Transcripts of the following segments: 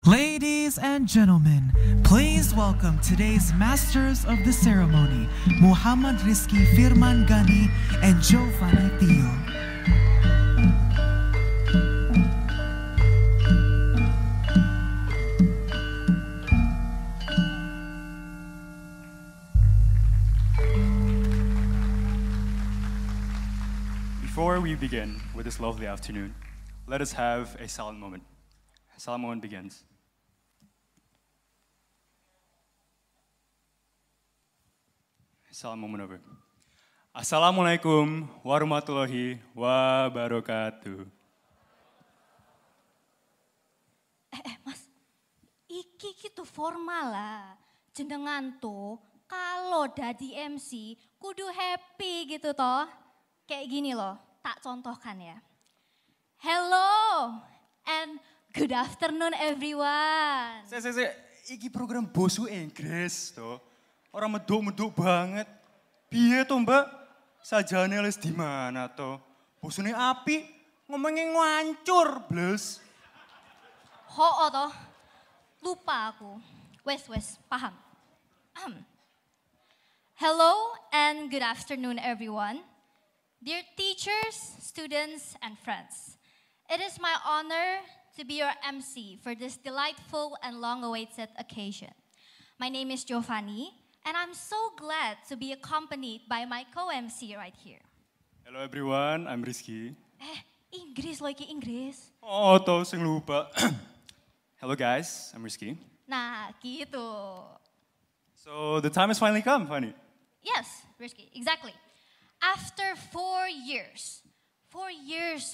Ladies and gentlemen, please welcome today's masters of the ceremony, Muhammad Rizky Firman Gani and Giovanni Theo. Before we begin with this lovely afternoon, let us have a silent moment. A silent moment begins. Salam moment over. Assalamualaikum warahmatullahi wabarakatuh. Mas, iki gitu formal lah. Jenengan tuh kalau dadi MC kudu happy gitu toh. Kayak gini loh, tak contohkan ya. Hello and good afternoon everyone. Iki program bosu Inggris toh. Orang meduk-meduk banget. Piye toh mbak? Sajane les di mana toh? Bosune api, ngomongnya ngancur, bles. Ho toh, lupa aku. Wes, paham. Hello and good afternoon everyone. Dear teachers, students, and friends. It is my honor to be your MC for this delightful and long-awaited occasion. My name is Giovanni. And I'm so glad to be accompanied by my co-MC right here. Hello everyone, I'm Rizky. Inggris loh iki Inggris. Oh, toh sing lupa. Hello guys, I'm Rizky. Nah, gitu. So the time has finally come, Fanny. Yes, Rizky, exactly. After 4 years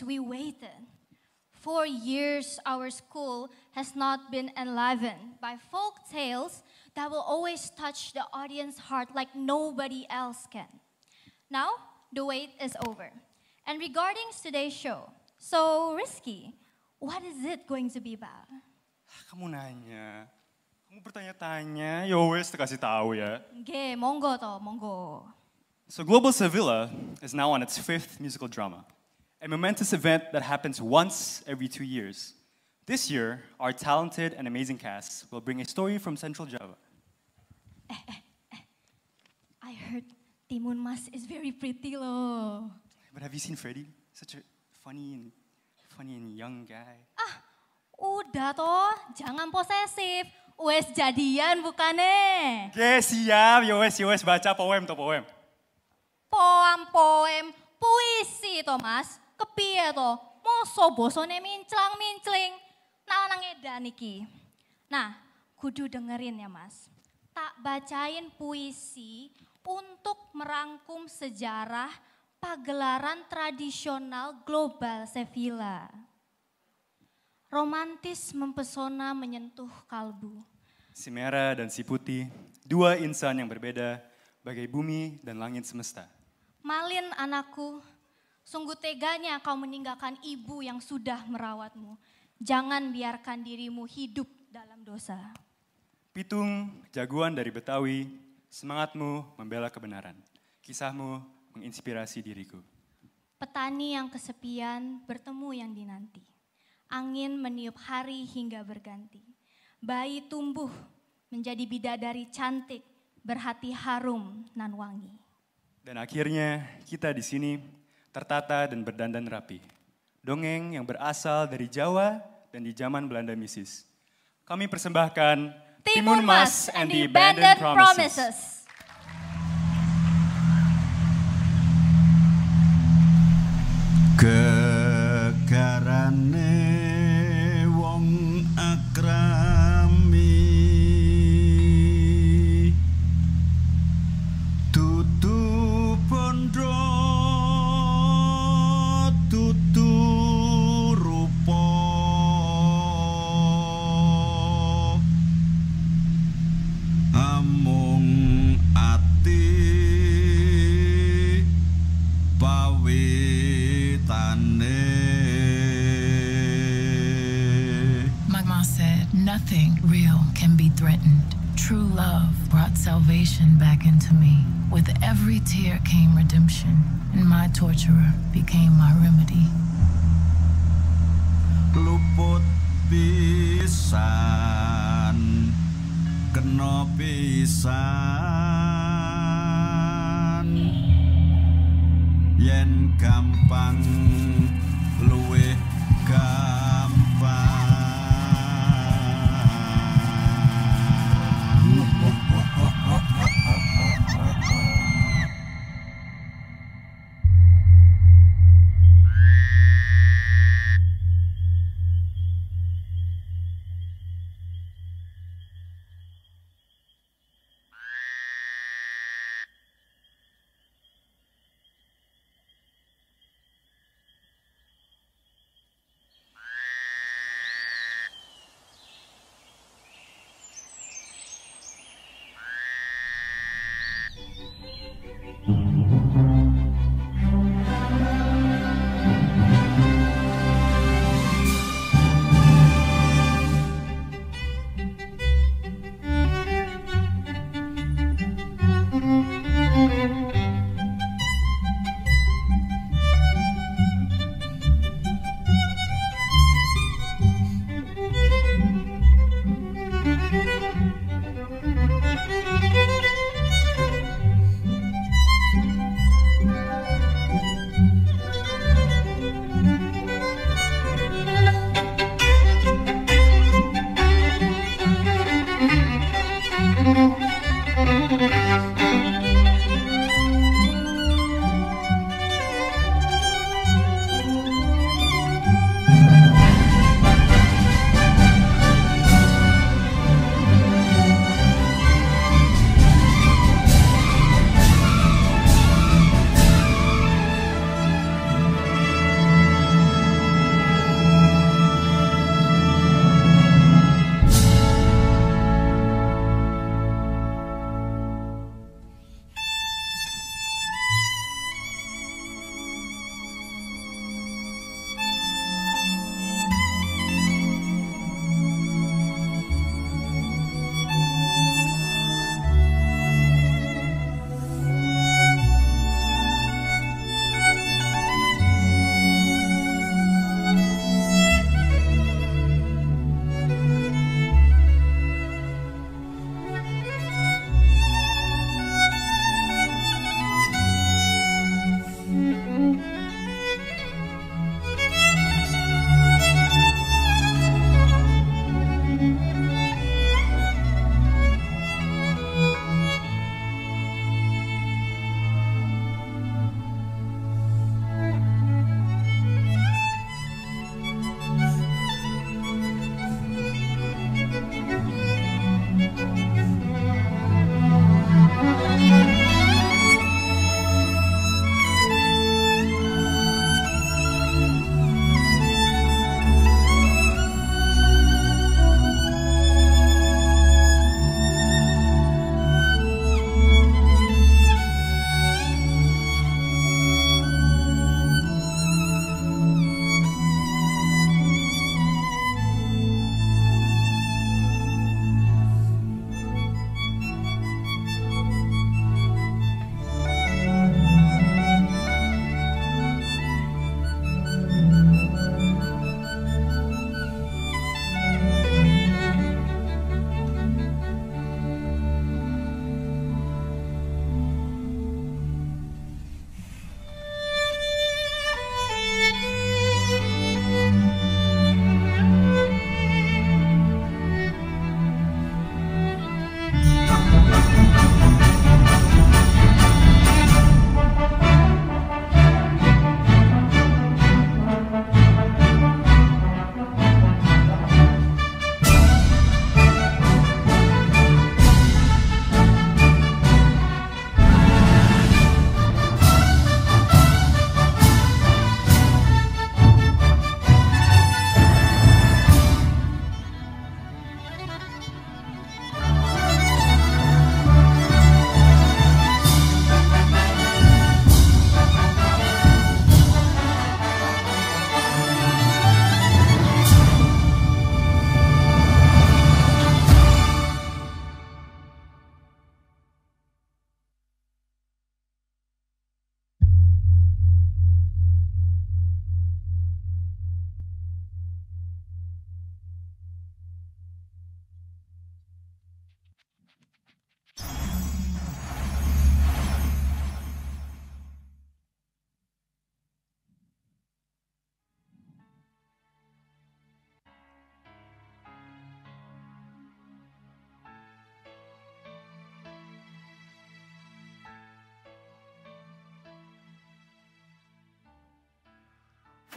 we waited. 4 years our school has not been enlivened by folk tales that will always touch the audience heart like nobody else can. Now, the wait is over. And regarding today's show, so Rizky, what is it going to be about? Kamu nanya, kamu bertanya-tanya, yo wes kasih tahu ya. Oke, monggo toh, monggo. So Global Sevilla is now on its 5th musical drama, a momentous event that happens once every 2 years. This year, our talented and amazing cast will bring a story from Central Java. I heard Timun Mas is very pretty loh. But have you seen Freddie? Such a funny and young guy. Udah toh, jangan posesif. Wes jadian bukannya. Oke, siap. Yo wes baca poem. Poem, puisi toh mas. Kepiye toh, moso bosone minclang-mincling. Nah, nang edan iki. Nah, kudu dengerin ya mas. Tak bacain puisi untuk merangkum sejarah pagelaran tradisional global Sevilla. Romantis mempesona menyentuh kalbu. Si merah dan si putih, dua insan yang berbeda, bagai bumi dan langit semesta. Malin anakku, sungguh teganya kau meninggalkan ibu yang sudah merawatmu. Jangan biarkan dirimu hidup dalam dosa. Pitung, jagoan dari Betawi, semangatmu membela kebenaran. Kisahmu menginspirasi diriku. Petani yang kesepian bertemu yang dinanti. Angin meniup hari hingga berganti. Bayi tumbuh menjadi bidadari cantik, berhati harum nan wangi. Dan akhirnya kita di sini tertata dan berdandan rapi. Dongeng yang berasal dari Jawa dan di zaman Belanda misis. Kami persembahkan Timun Mas and the Abandoned Promises. Kegarane wong akrami tutu bondo tutu rupa amung ati pawitane. Mama said nothing real can be threatened. True love brought salvation back into me. With every tear came redemption, and my torturer became my remedy. Luput bisa pisan yen gampang luwih gampang.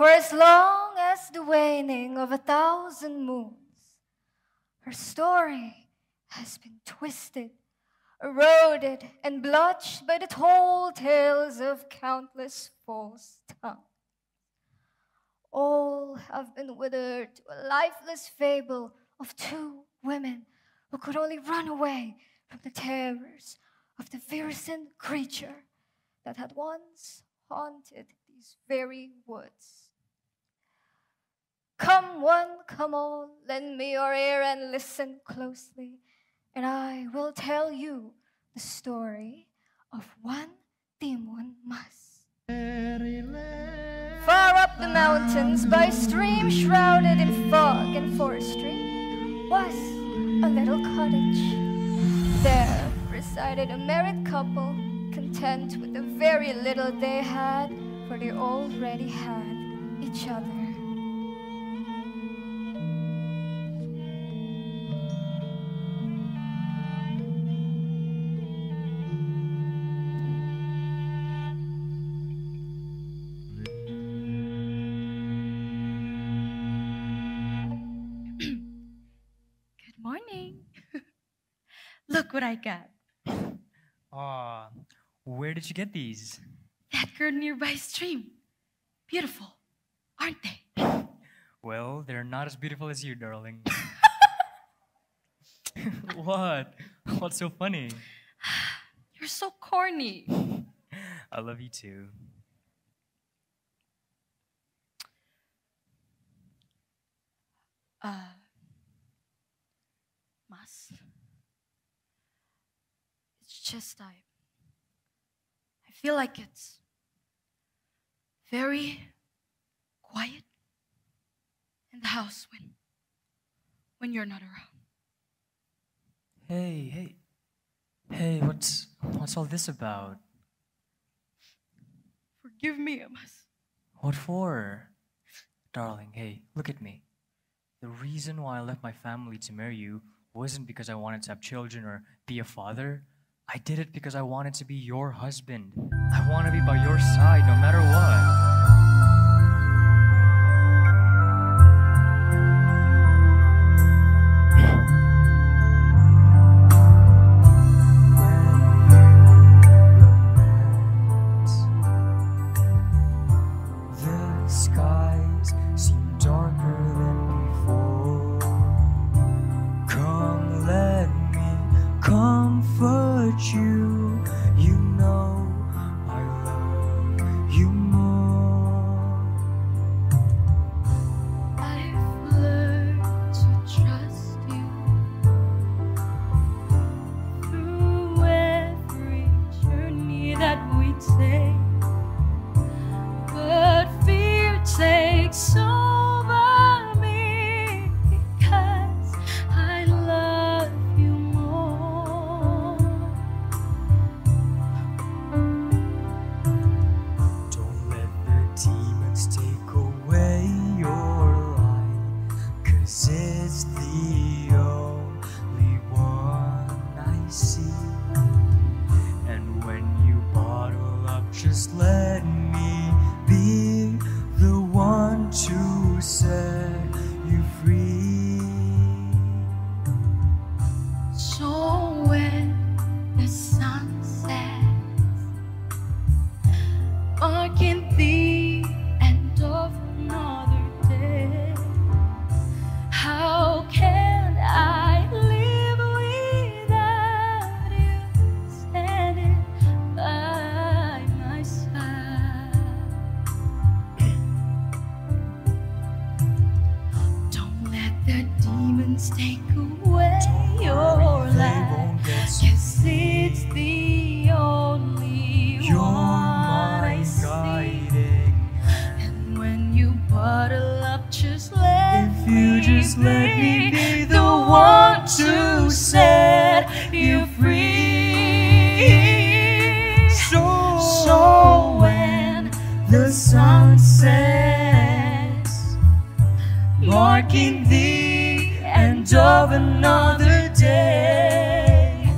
For as long as the waning of 1,000 moons, her story has been twisted, eroded, and blotched by the tall tales of countless false tongues. All have been withered to a lifeless fable of two women who could only run away from the terrors of the fearsome creature that had once haunted these very woods. Come one, come all, lend me your ear and listen closely, and I will tell you the story of one Timun Mas. Far up the mountains, by a stream shrouded in fog and forestry, was a little cottage. There resided a married couple, content with the very little they had, for they already had each other. Morning. Look what I got. Aw, where did you get these? That girl nearby stream. Beautiful, aren't they? Well, they're not as beautiful as you, darling. What? What's so funny? You're so corny. I love you too. Mas. It's just I feel like it's very quiet in the house when you're not around. Hey, what's all this about? Forgive me, Mas. What for? Darling, hey, look at me. The reason why I left my family to marry you wasn't because I wanted to have children or be a father. I did it because I wanted to be your husband. I want to be by your side no matter what. Just let me be the one to set you free. So when the sun sets, marking the end of another day, how can I live without you standing by my side? Don't let the demons take away your life, 'cause it's the only one I see. And when you bottle up, just let me be the one to set you free. So when the sun sets, marking the end of another day,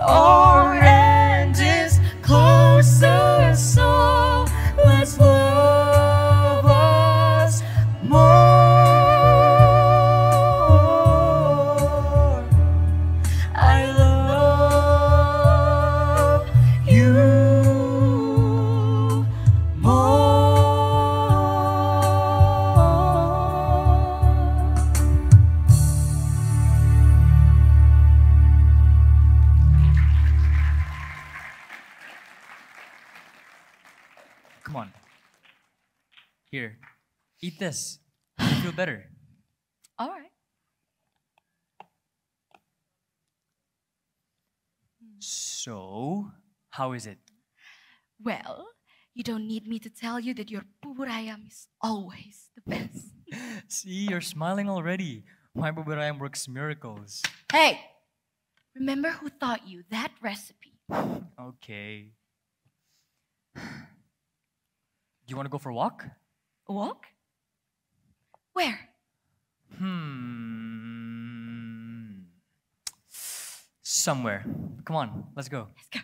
our end is closer, so let's love Here, eat this. You'll feel better. All right. So, how is it? Well, you don't need me to tell you that your bubur ayam is always the best. See, you're smiling already. My bubur ayam works miracles. Hey, remember who taught you that recipe? Okay. Do you want to go for a walk? A walk? Where? Somewhere. Come on, let's go. Let's go.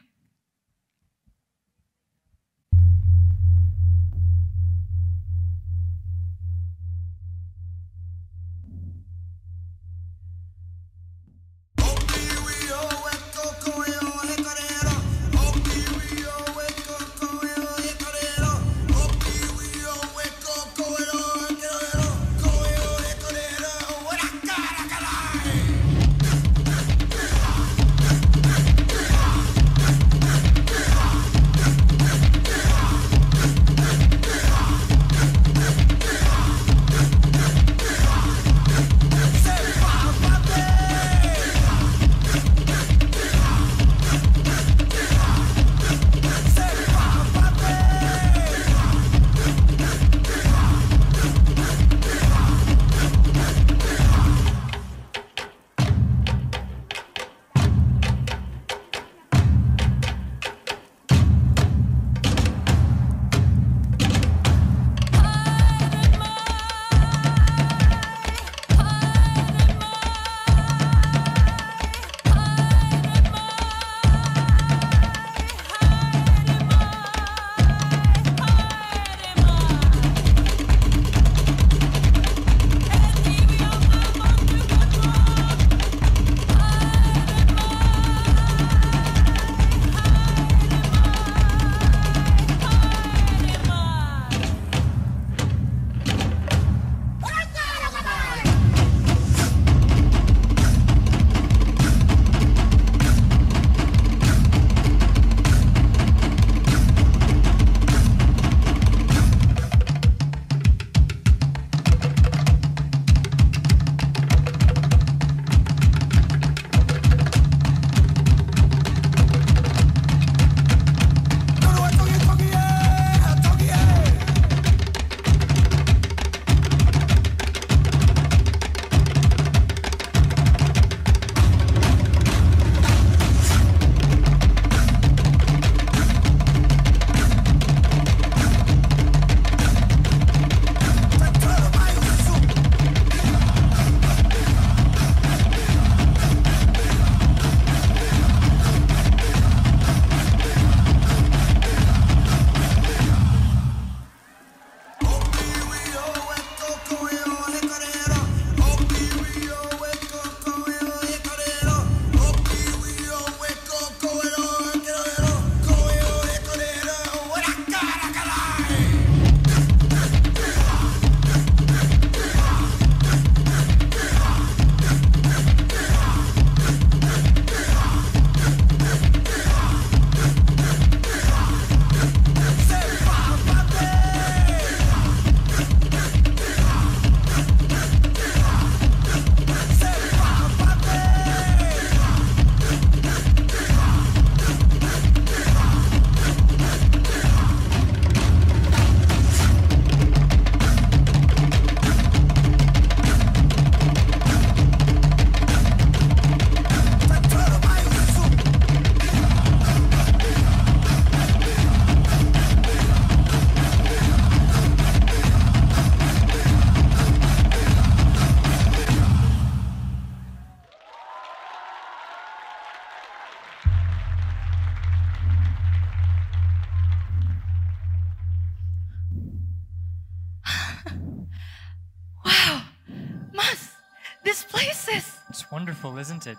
It's wonderful, isn't it?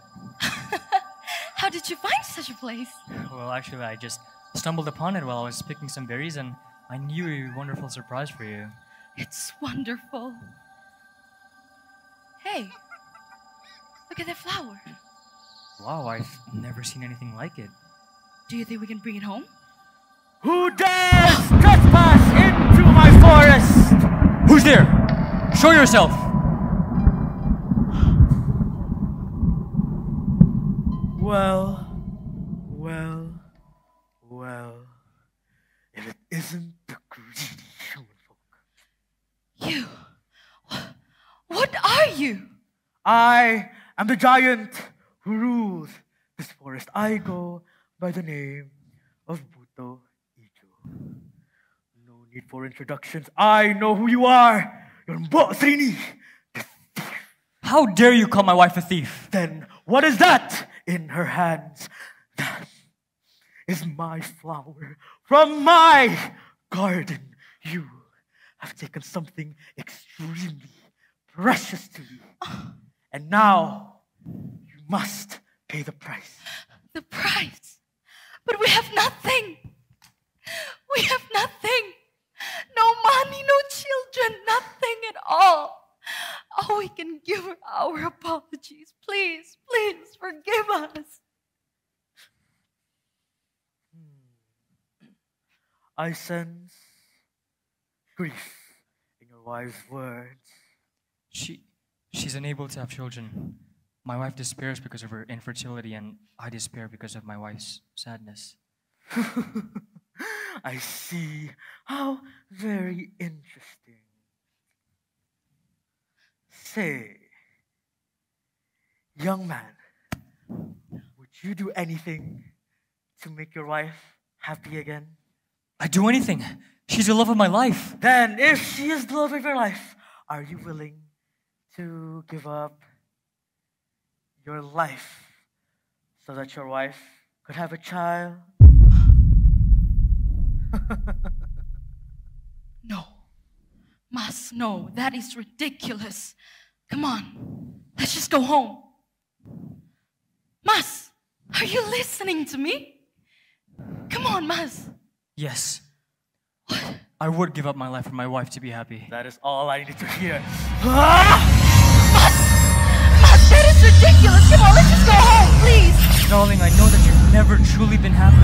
How did you find such a place? Well, actually, I just stumbled upon it while I was picking some berries, and I knew it would be a wonderful surprise for you. It's wonderful. Hey, look at that flower. Wow, I've never seen anything like it. Do you think we can bring it home? Who dares trespass into my forest? there? Show yourself. Well. If it isn't the greedy human folk. You. What are you? I am the giant who rules this forest. I go by the name of Buto Ijo. No need for introductions. I know who you are. You're Mbo Srini, the thief. How dare you call my wife a thief? Then what is that in her hands? That is my flower from my garden. You have taken something extremely precious to me. And now you must pay the price. The price? But we have nothing. We have nothing. No money, no children, nothing at all. Oh, we can give her our apologies. Please, please forgive us. I sense grief in your wife's words. She's unable to have children. My wife despairs because of her infertility, and I despair because of my wife's sadness. I see. How very interesting. Say, young man, would you do anything to make your wife happy again? I'd do anything. She's the love of my life. Then, if she is the love of your life, are you willing to give up your life so that your wife could have a child? No. Mas, no. That is ridiculous. Come on. Let's just go home. Mas, are you listening to me? Come on, Mas. Yes. I would give up my life for my wife to be happy. That is all I need to hear. Mas, that is ridiculous. Come on, let's just go home, please. Darling, I know that you've never truly been happy.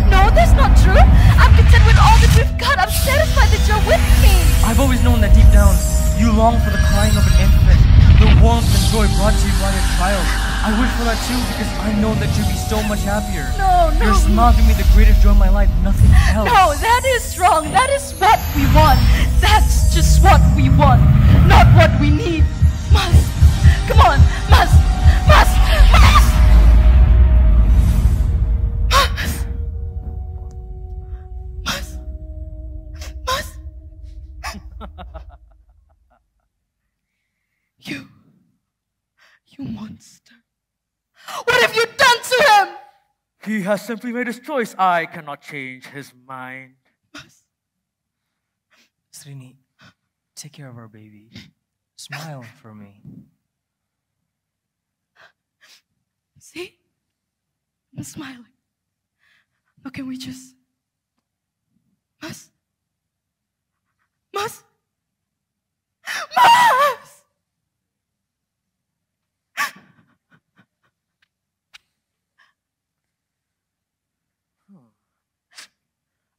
No, that's not true. I'm content with all that we've got. I'm satisfied that you're with me. I've always known that deep down, you long for the crying of an infant, the warmth and joy brought to you by a child. I wish for that too, because I know that you'd be so much happier. No. Your smile gave me the greatest joy in my life, nothing else. No, that is wrong. That is what we want. That's just what we want, not what we need. Mas, come on, Mas. You monster. What have you done to him? He has simply made his choice. I cannot change his mind. Srini, take care of our baby. Smile for me. See? I'm smiling. How can we just... Mas?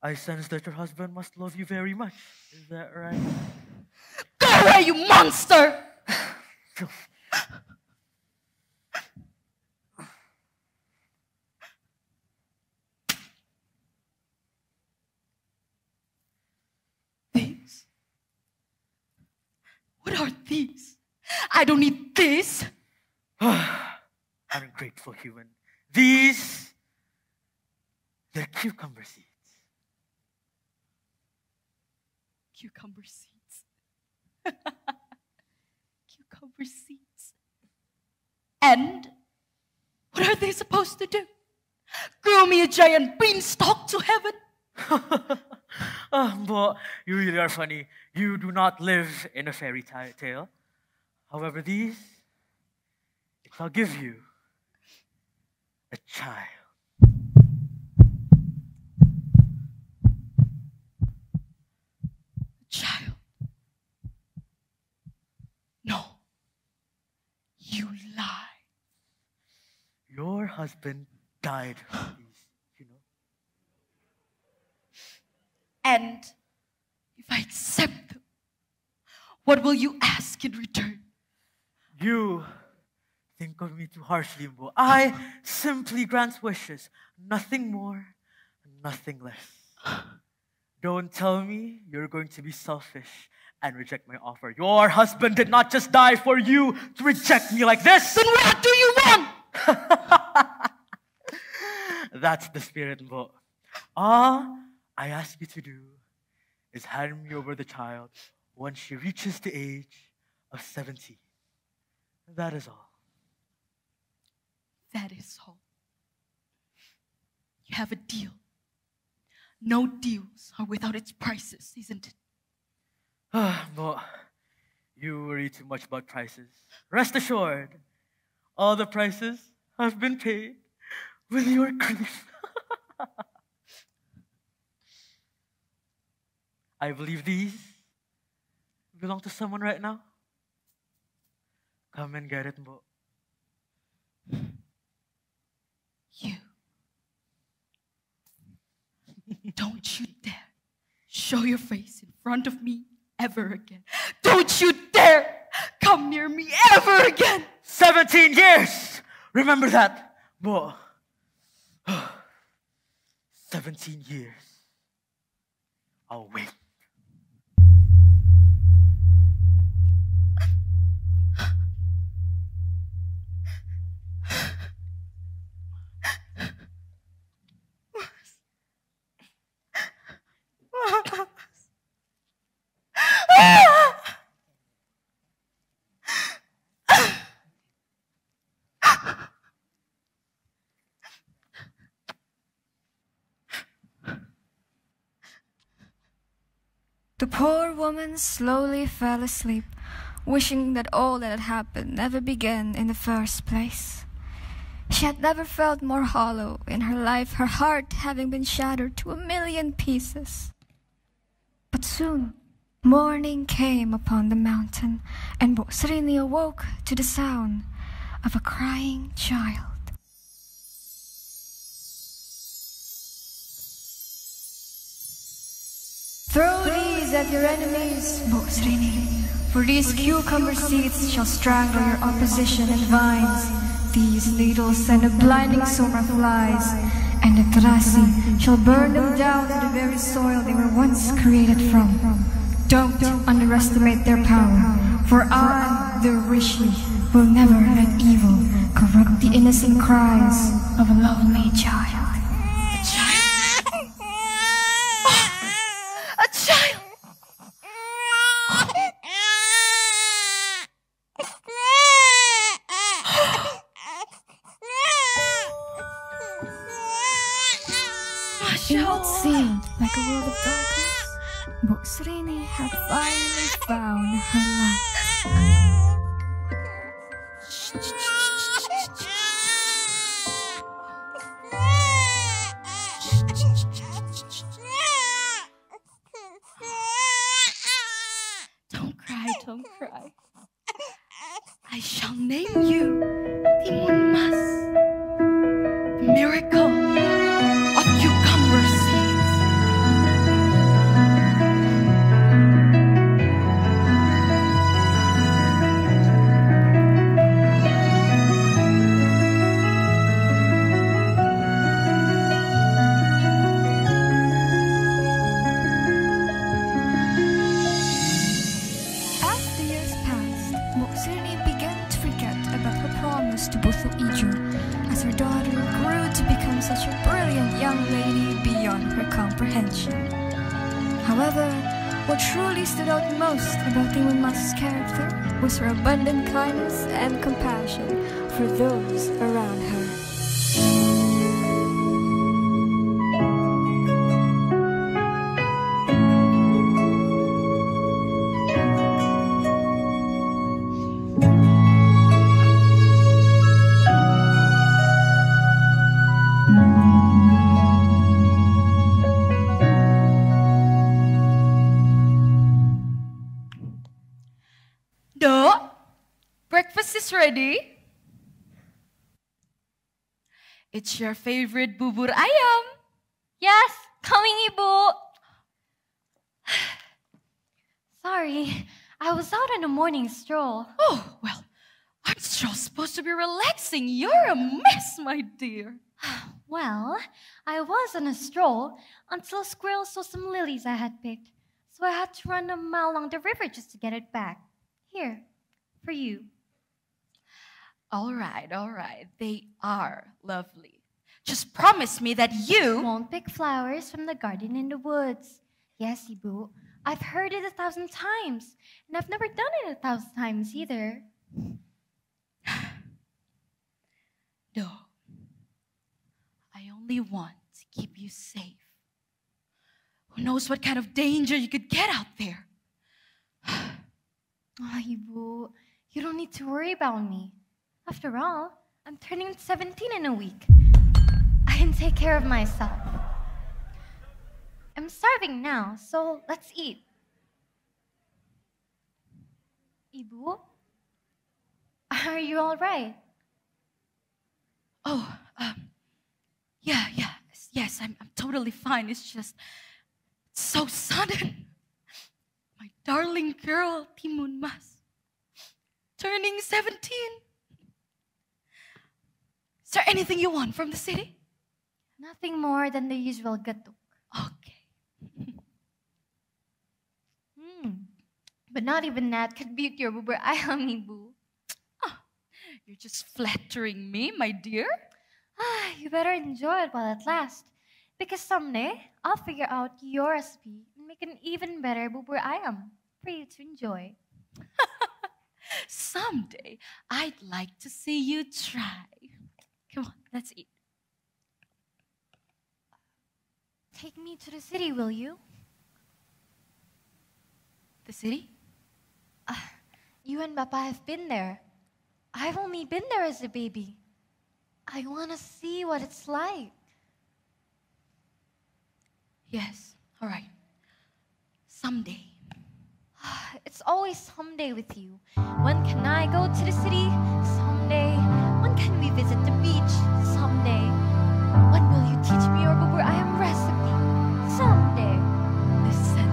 I sense that your husband must love you very much. Is that right? Go away, you monster! These? What are these? I don't need this. Ungrateful human. These, they're cucumber seeds. Cucumber seeds. Cucumber seeds. And what are they supposed to do? Grow me a giant beanstalk to heaven? But you really are funny. You do not live in a fairy tale. However, these, it shall give you a child. Child. No. You lie. Your husband died from these, you know. And if I accept them, What will you ask in return? You think of me too harshly, Mbo. I simply grant wishes. Nothing more, nothing less. Don't tell me you're going to be selfish and reject my offer. Your husband did not just die for you to reject me like this. Then what do you want? That's the spirit, Mbo. All I ask you to do is hand me over the child when she reaches the age of 17. That is all. That is all. You have a deal. No deals are without its prices, isn't it? But you worry too much about prices. Rest assured, all the prices have been paid with your grief. I believe these belong to someone right now. Come and get it, Mbo. You. Don't you dare show your face in front of me ever again. Don't you dare come near me ever again. 17 years! Remember that, Mbo. 17 years. I'll wait. The poor woman slowly fell asleep, wishing that all that had happened never began in the first place. She had never felt more hollow in her life, her heart having been shattered to 1,000,000 pieces. But soon, morning came upon the mountain, and Bosrini awoke to the sound of a crying child. Throw these at your enemies, Bosrini, for these cucumber seeds shall strangle your opposition and vines. These needles send a blinding swarm of flies, and the trasi shall burn them down to the very soil they were once created from. Don't underestimate their power, for I, the Rishi, will never let evil corrupt the innocent cries of a lonely child. A child! In what seemed like a world of darkness, Bosrini had finally found her light. Don't cry. I shall name you Timun Mas, the miracle of cucumber seeds. As the years passed, Bosrini began to forget about her promise to Buthu Ijo, as her daughter grew to become such a brilliant young lady beyond her comprehension. However, what truly stood out most about Timun Mas' character was her abundant kindness and compassion for those around her. Do, breakfast is ready. It's your favorite bubur ayam. Yes, coming, Ibu. Sorry, I was out on a morning stroll. Oh, well, I'm supposed to be relaxing. You're a mess, my dear. Well, I was on a stroll until a squirrel saw some lilies I had picked. So I had to run a mile along the river just to get it back. Here, for you. All right. They are lovely. Just promise me that you won't pick flowers from the garden in the woods. Yes, Ibu. I've heard it 1,000 times, and I've never done it 1,000 times either. No. I only want to keep you safe. Who knows what kind of danger you could get out there? Oh, Ibu, you don't need to worry about me. After all, I'm turning 17 in a week. I can take care of myself. I'm starving now, so let's eat. Ibu, are you all right? Oh, yes, I'm totally fine. It's just so sudden. My darling girl, Timun Mas, turning 17. Is there anything you want from the city? Nothing more than the usual gatuk. Okay. But not even that could beat your bubur ayam, Ibu. Oh, you're just flattering me, my dear. You better enjoy it while it lasts. Because someday, I'll figure out your recipe and make an even better bubur ayam for you to enjoy. Someday, I'd like to see you try. Come on, let's eat. Take me to the city, will you? The city? You and Papa have been there. I've only been there as a baby. I want to see what it's like. Yes, all right. Someday. It's always someday with you. When can I go to the city? Someday. When can we visit the beach? Someday. When will you teach me your bubur ayam recipe? Someday. Listen.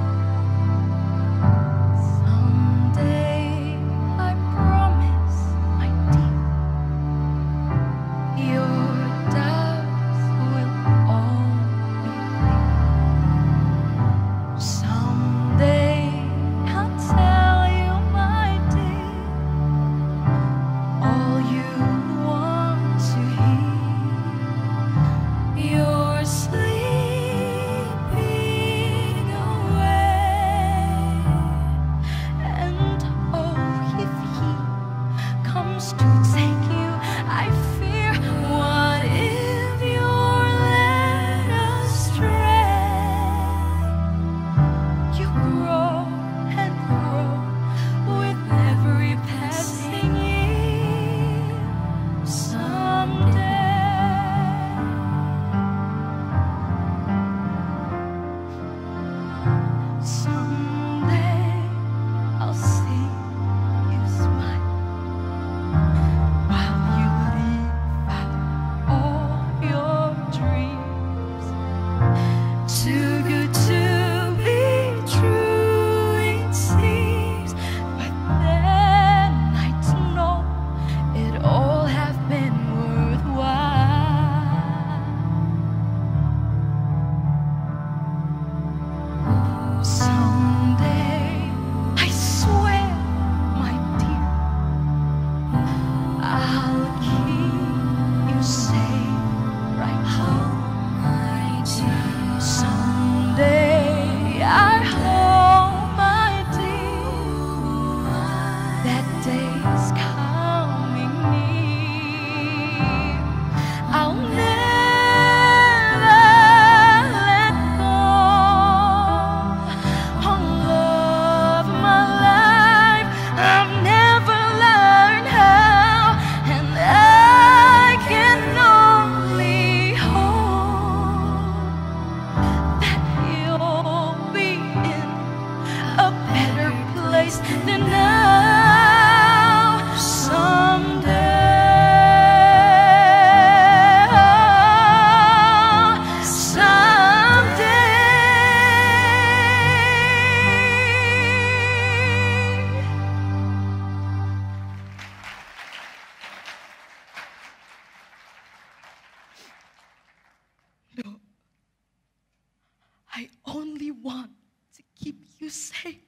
Someday, I promise, my dear, your doubts will all be clear. Someday, I'll tell you, my dear, all No. I only want to keep you safe.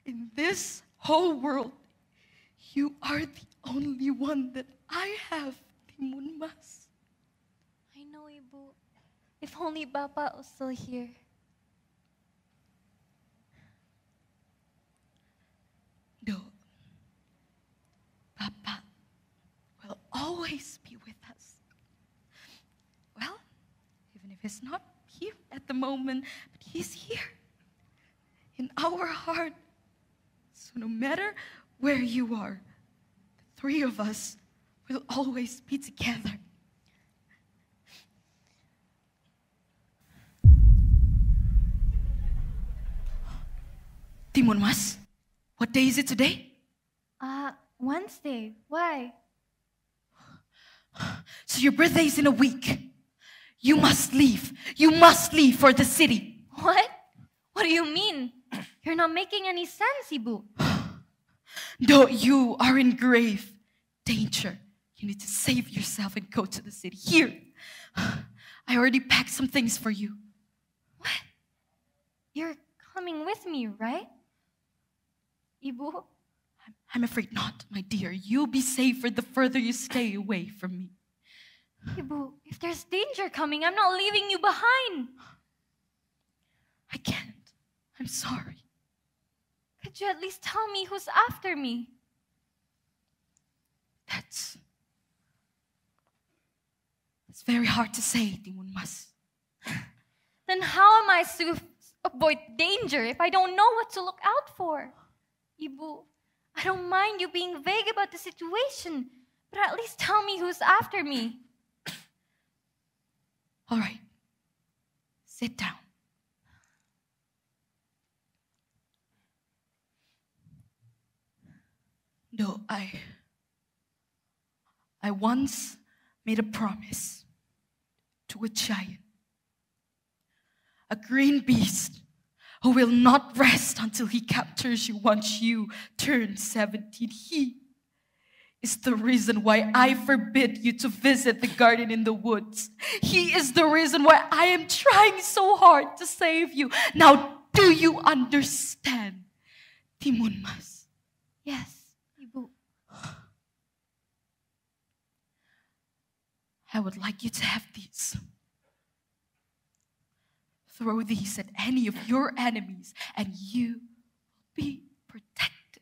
In this whole world, you are the only one that I have, Timun Mas. I know, Ibu. If only Papa was still here. No. Papa will always be with us. Well, even if he's not here at the moment, but he's here in our heart. So no matter where you are, the three of us will always be together. Timun Mas, what day is it today? Wednesday. Why? So your birthday is in a week. You must leave. You must leave for the city. What? What do you mean? You're not making any sense, Ibu. No, you are in grave danger. You need to save yourself and go to the city. Here, I already packed some things for you. What? You're coming with me, right? Ibu? I'm afraid not, my dear. You'll be safer the further you stay away from me. Ibu, if there's danger coming, I'm not leaving you behind. I can't. I'm sorry. Could you at least tell me who's after me? That's very hard to say, Timun Mas. Then how am I to avoid danger if I don't know what to look out for? Ibu, I don't mind you being vague about the situation, but at least tell me who's after me. All right. Sit down. No, I once made a promise to a giant, a green beast who will not rest until he captures you once you turn 17. He is the reason why I forbid you to visit the garden in the woods. He is the reason why I am trying so hard to save you. Now, do you understand, Timun Mas? Yes, Ibu. I would like you to have these. Throw these at any of your enemies and you will be protected.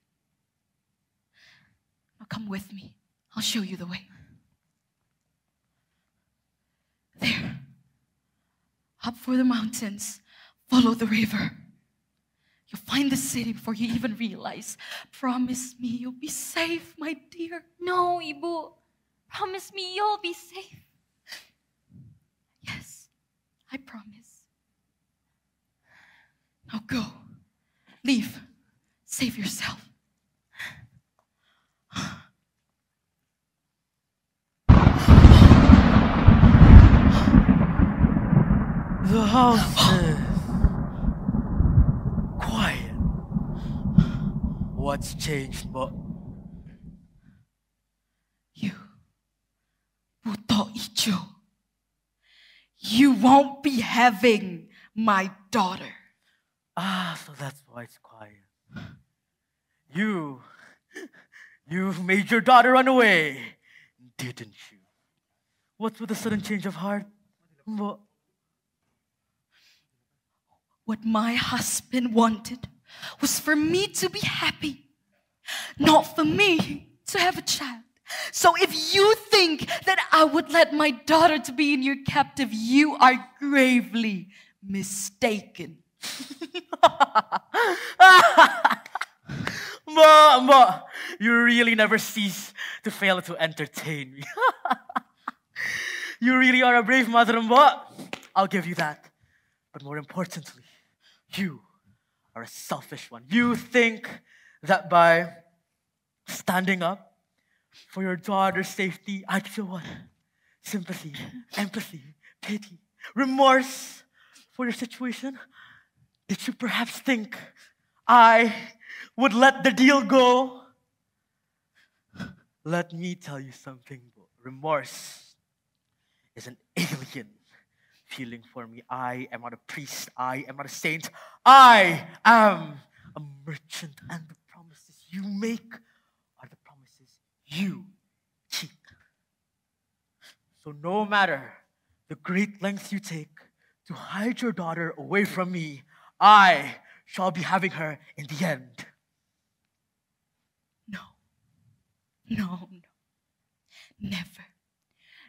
Now come with me. I'll show you the way. There. Up for the mountains. Follow the river. You'll find the city before you even realize. Promise me you'll be safe, my dear. No, Ibu. Promise me you'll be safe. Yes, I promise. Now go. Leave. Save yourself. The house is quiet. What's changed, but you, Buto Icho, you won't be having my daughter. so that's why it's quiet. You made your daughter run away, didn't you? What's with the sudden change of heart? What my husband wanted was for me to be happy, not for me to have a child. So if you think that I would let my daughter to be in your captive, you are gravely mistaken. Ma, you really never cease to fail to entertain me. You really are a brave mother, Ma. I'll give you that. But more importantly, you are a selfish one. You think that by standing up for your daughter's safety, I'd feel what? Sympathy, empathy, pity, remorse for your situation? Did you perhaps think I would let the deal go? Let me tell you something. Remorse is an alien feeling for me. I am not a priest. I am not a saint. I am a merchant, and the promises you make are the promises you keep. So no matter the great lengths you take to hide your daughter away from me, I shall be having her in the end. No. No, no. Never.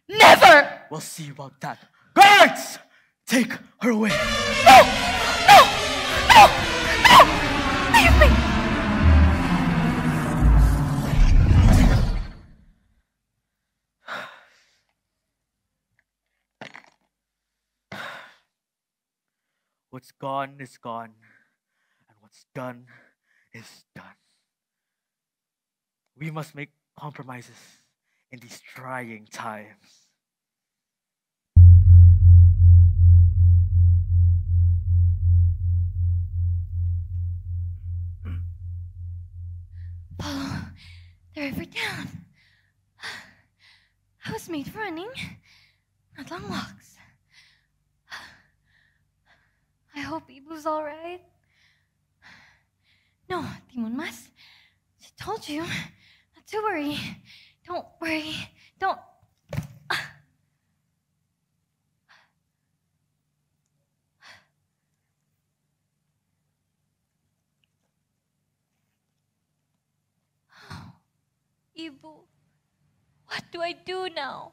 Never! We'll see about that. Guards! Take her away. No! No! No! No! Leave me! What's gone is gone, and what's done is done. We must make compromises in these trying times. Follow the river down. I was made for running, not long walks. I hope Ibu's all right. No, Timun Mas, she told you not to worry. Don't worry. Don't. Ibu, what do I do now?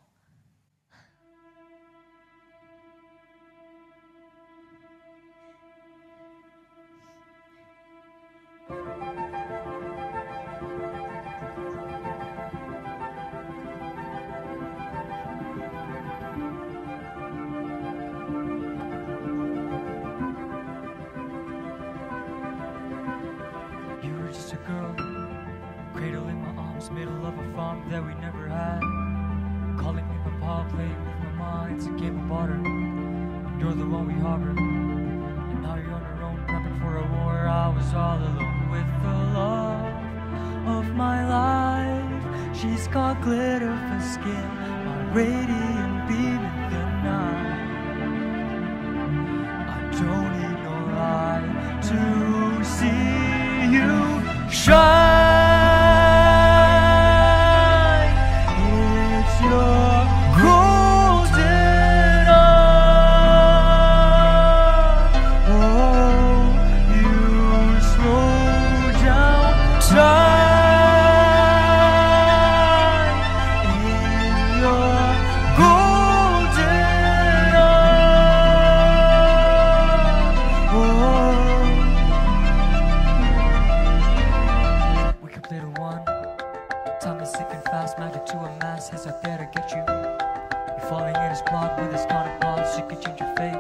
You were just a girl, cradle in my arms, middle of a farm that we never had. Calling me Papa, playing with my mind, it's a game of barter. And you're the one we harbor. And now you're on your own, prepping for a war. I was all alone with the love of my life. She's got glitter for skin, my radiant beam in the night. I don't need no light to see you shine. It's your golden hour. Oh, you slow down time in your golden hour. Oh. We can play to one. Time is sick and fast, magic to a mass. He's out there to get you. You're falling in his plot with his counterpart. She could change your fate.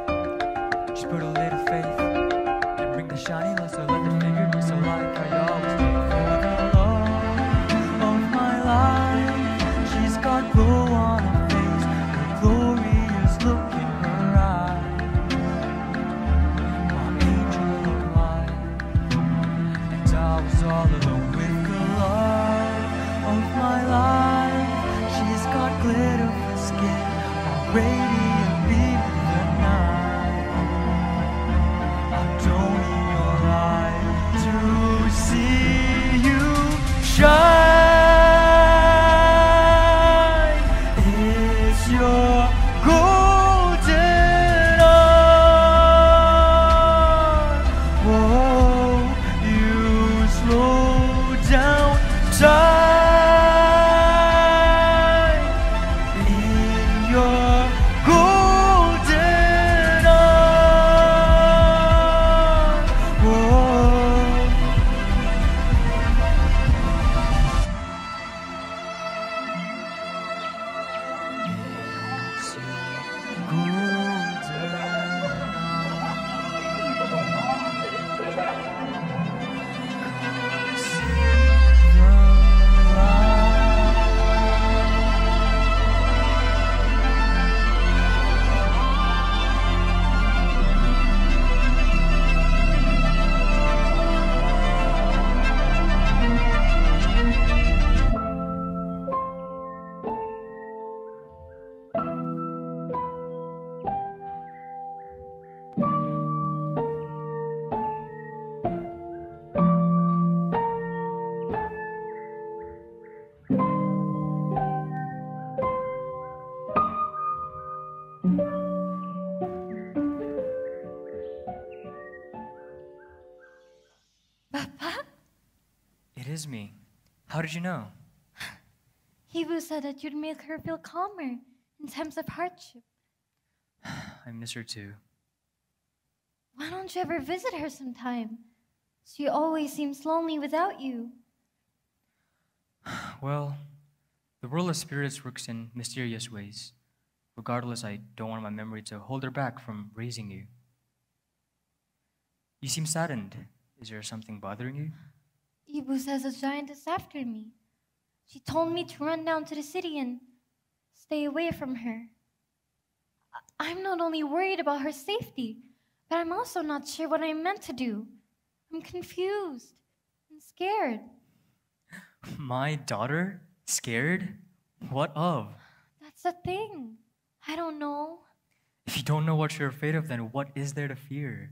Just put a little faith and bring the shiny light. So let the figure be so like how you always take for the love of my life. She's got glow on her face, her glorious look in her eyes. My angel of light. And I was all alone with the love of my life. She's got glitter for skin, a radiant beam in the night. I don't need your light to see you shine. It's your golden hour. Whoa, you slow down time in your golden is me. How did you know? Hibu said that you'd make her feel calmer in times of hardship. I miss her too. Why don't you ever visit her sometime? She always seems lonely without you. Well, the world of spirits works in mysterious ways. Regardless, I don't want my memory to hold her back from raising you. You seem saddened. Is there something bothering you? Ibu says a giant is after me. She told me to run down to the city and stay away from her. I'm not only worried about her safety, but I'm also not sure what I'm meant to do. I'm confused and scared. My daughter? Scared? What of? That's the thing. I don't know. If you don't know what you're afraid of, then what is there to fear?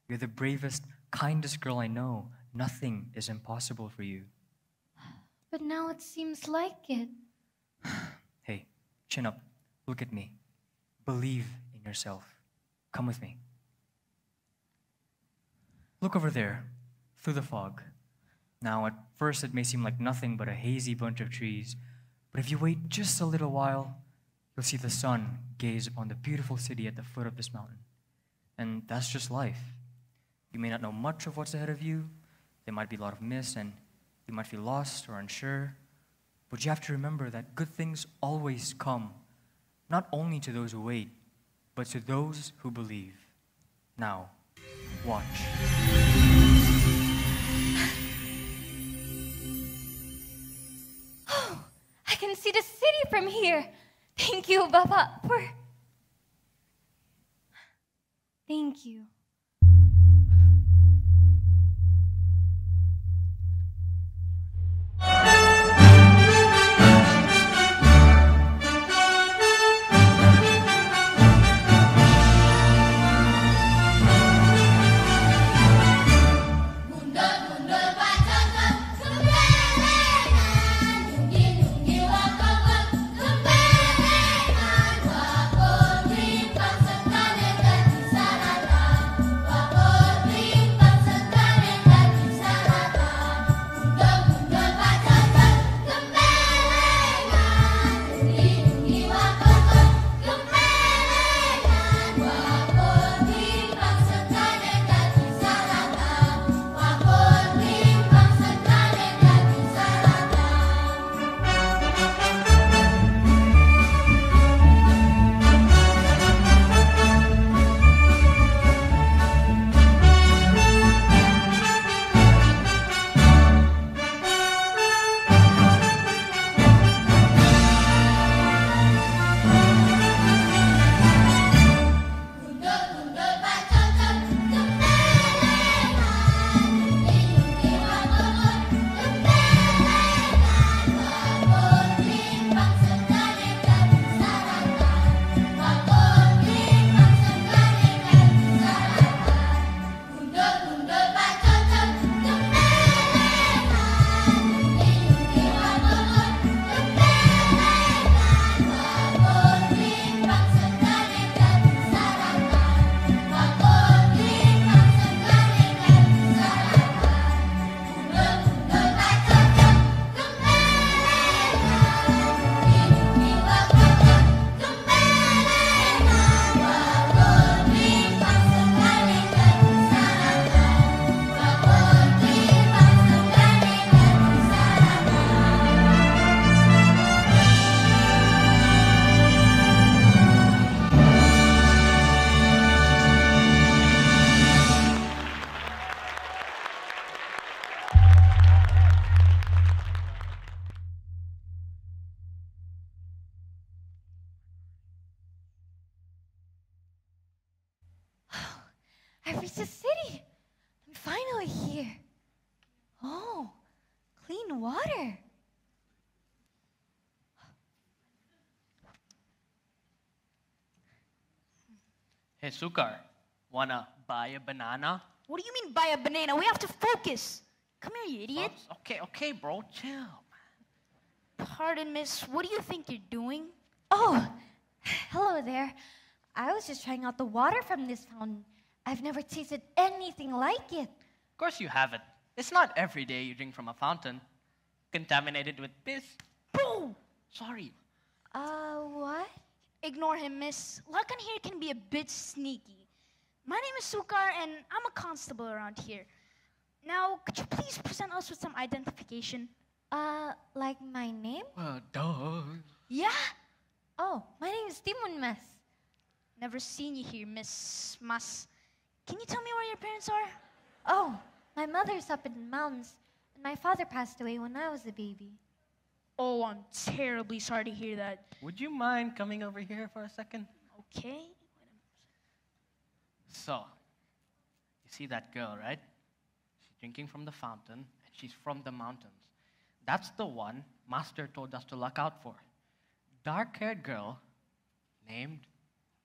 You're the bravest, kindest girl I know. Nothing is impossible for you. But now it seems like it. Hey, chin up. Look at me. Believe in yourself. Come with me. Look over there, through the fog. Now, at first it may seem like nothing but a hazy bunch of trees, but if you wait just a little while, you'll see the sun gaze upon the beautiful city at the foot of this mountain. And that's just life. You may not know much of what's ahead of you. There might be a lot of mist, and you might feel lost or unsure. But you have to remember that good things always come, not only to those who wait, but to those who believe. Now, watch. Oh, I can see the city from here. Thank you, Baba, Thank you. I've reached the city. I'm finally here. Oh, clean water. Hey, Sukar, wanna buy a banana? What do you mean buy a banana? We have to focus. Come here, you idiot. Okay, bro, chill. Pardon, miss. What do you think you're doing? Oh, hello there. I was just trying out the water from this fountain. I've never tasted anything like it. Of course you haven't. It's not every day you drink from a fountain, contaminated with piss. Boom! Sorry. What? Ignore him, miss. Lakan here can be a bit sneaky. My name is Sukar, and I'm a constable around here. Now, could you please present us with some identification? Like my name? Duh. Yeah? Oh, my name is Timun Mas. Never seen you here, Miss Mas. Can you tell me where your parents are? Oh, my mother's up in the mountains, and my father passed away when I was a baby. Oh, I'm terribly sorry to hear that. Would you mind coming over here for a second? Okay. So, you see that girl, right? She's drinking from the fountain, and she's from the mountains. That's the one Master told us to look out for. Dark-haired girl named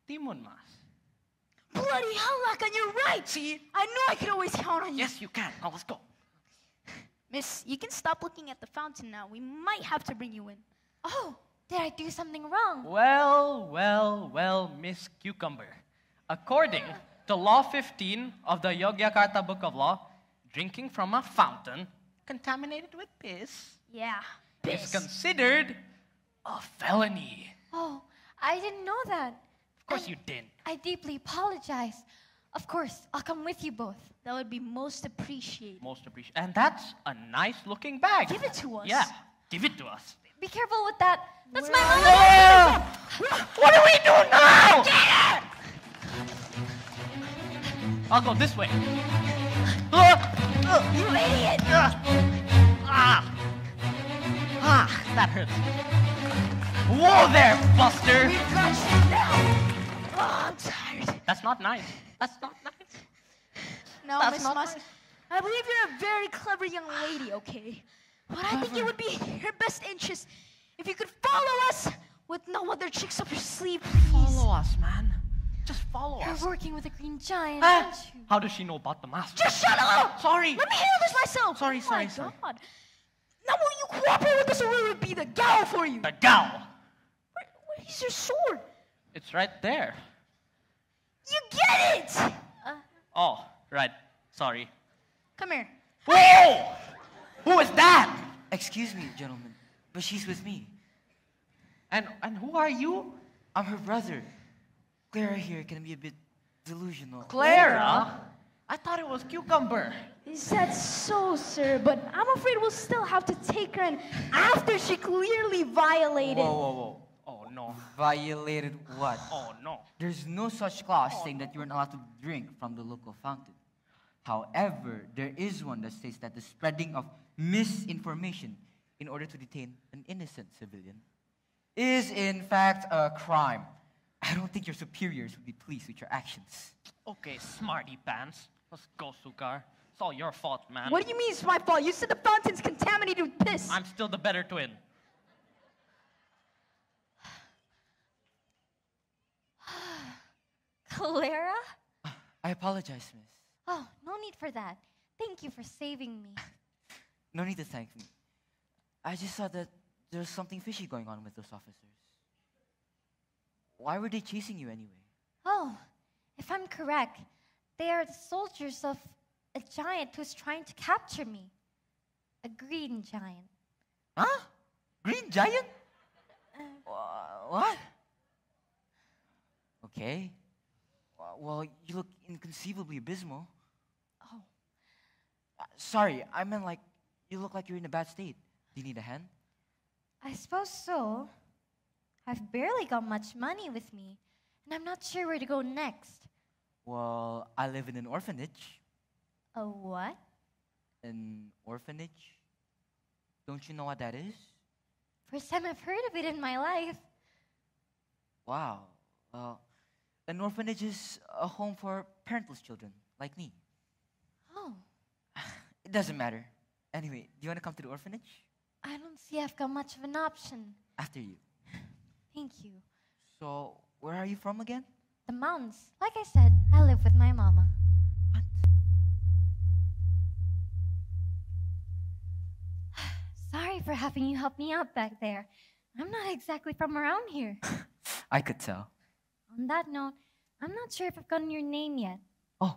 Timun Mas. Bloody hell, Lakan, you're right! See? I knew I could always count on you. Yes, you can. Now let's go. Miss, you can stop looking at the fountain now. We might have to bring you in. Oh, did I do something wrong? Well, Miss Cucumber. According to Law 15 of the Yogyakarta Book of Law, drinking from a fountain contaminated with piss Yeah, is considered a felony. Oh, I didn't know that. Of course you didn't. I deeply apologize. Of course, I'll come with you both. That would be most appreciated. Most appreciated. And that's a nice looking bag. Give it to us. Yeah, give it to us. Be careful with that. That's my mother. What do we do now? Get it! I'll go this way. You idiot! That hurts. Whoa there, Buster! We got you now! Oh, I'm tired. That's not nice. That's not nice. No, That's Miss not Mas, nice. I believe you're a very clever young lady, okay? But I think it would be in your best interest if you could follow us with no other tricks up your sleeve, please. Follow us, man. Just follow You're us. working with a green giant, aren't you? How does she know about the master? Just shut up! Sorry. Let me handle this myself. Sorry, Oh my sorry. God. Now will you cooperate with us or will it be the gal for you? The gal. Where's your sword? It's right there. You get it! Oh, right. Sorry. Come here. Whoa! Who is that? Excuse me, gentlemen, but she's with me. And who are you? I'm her brother. Clara here can be a bit delusional. Clara? I thought it was Cucumber. Is that so, sir? But I'm afraid we'll still have to take her in after she clearly violated. Whoa. Oh, no. Violated what? Oh, no. There's no such clause saying that you're not allowed to drink from the local fountain. However, there is one that states that the spreading of misinformation in order to detain an innocent civilian is in fact a crime. I don't think your superiors would be pleased with your actions. Okay, smarty pants. Let's go, Sukar. It's all your fault, man. What do you mean it's my fault? You said the fountain's contaminated with piss. I'm still the better twin. Clara? I apologize, miss. Oh, no need for that. Thank you for saving me. No need to thank me. I just saw that there's something fishy going on with those officers. Why were they chasing you anyway? Oh, if I'm correct, they are the soldiers of a giant who's trying to capture me. A green giant. Huh? Green giant? What? Okay. Well, you look inconceivably abysmal. Oh. Sorry, I meant like, you look like you're in a bad state. Do you need a hand? I suppose so. I've barely got much money with me, and I'm not sure where to go next. Well, I live in an orphanage. A what? An orphanage? Don't you know what that is? First time I've heard of it in my life. Wow. Well, an orphanage is a home for parentless children, like me. Oh, It doesn't matter. Anyway, do you want to come to the orphanage? I don't see I've got much of an option. After you. Thank you. So, where are you from again? The mountains. Like I said, I live with my mama. What? Sorry for having you help me out back there. I'm not exactly from around here. I could tell. On that note, I'm not sure if I've gotten your name yet. Oh,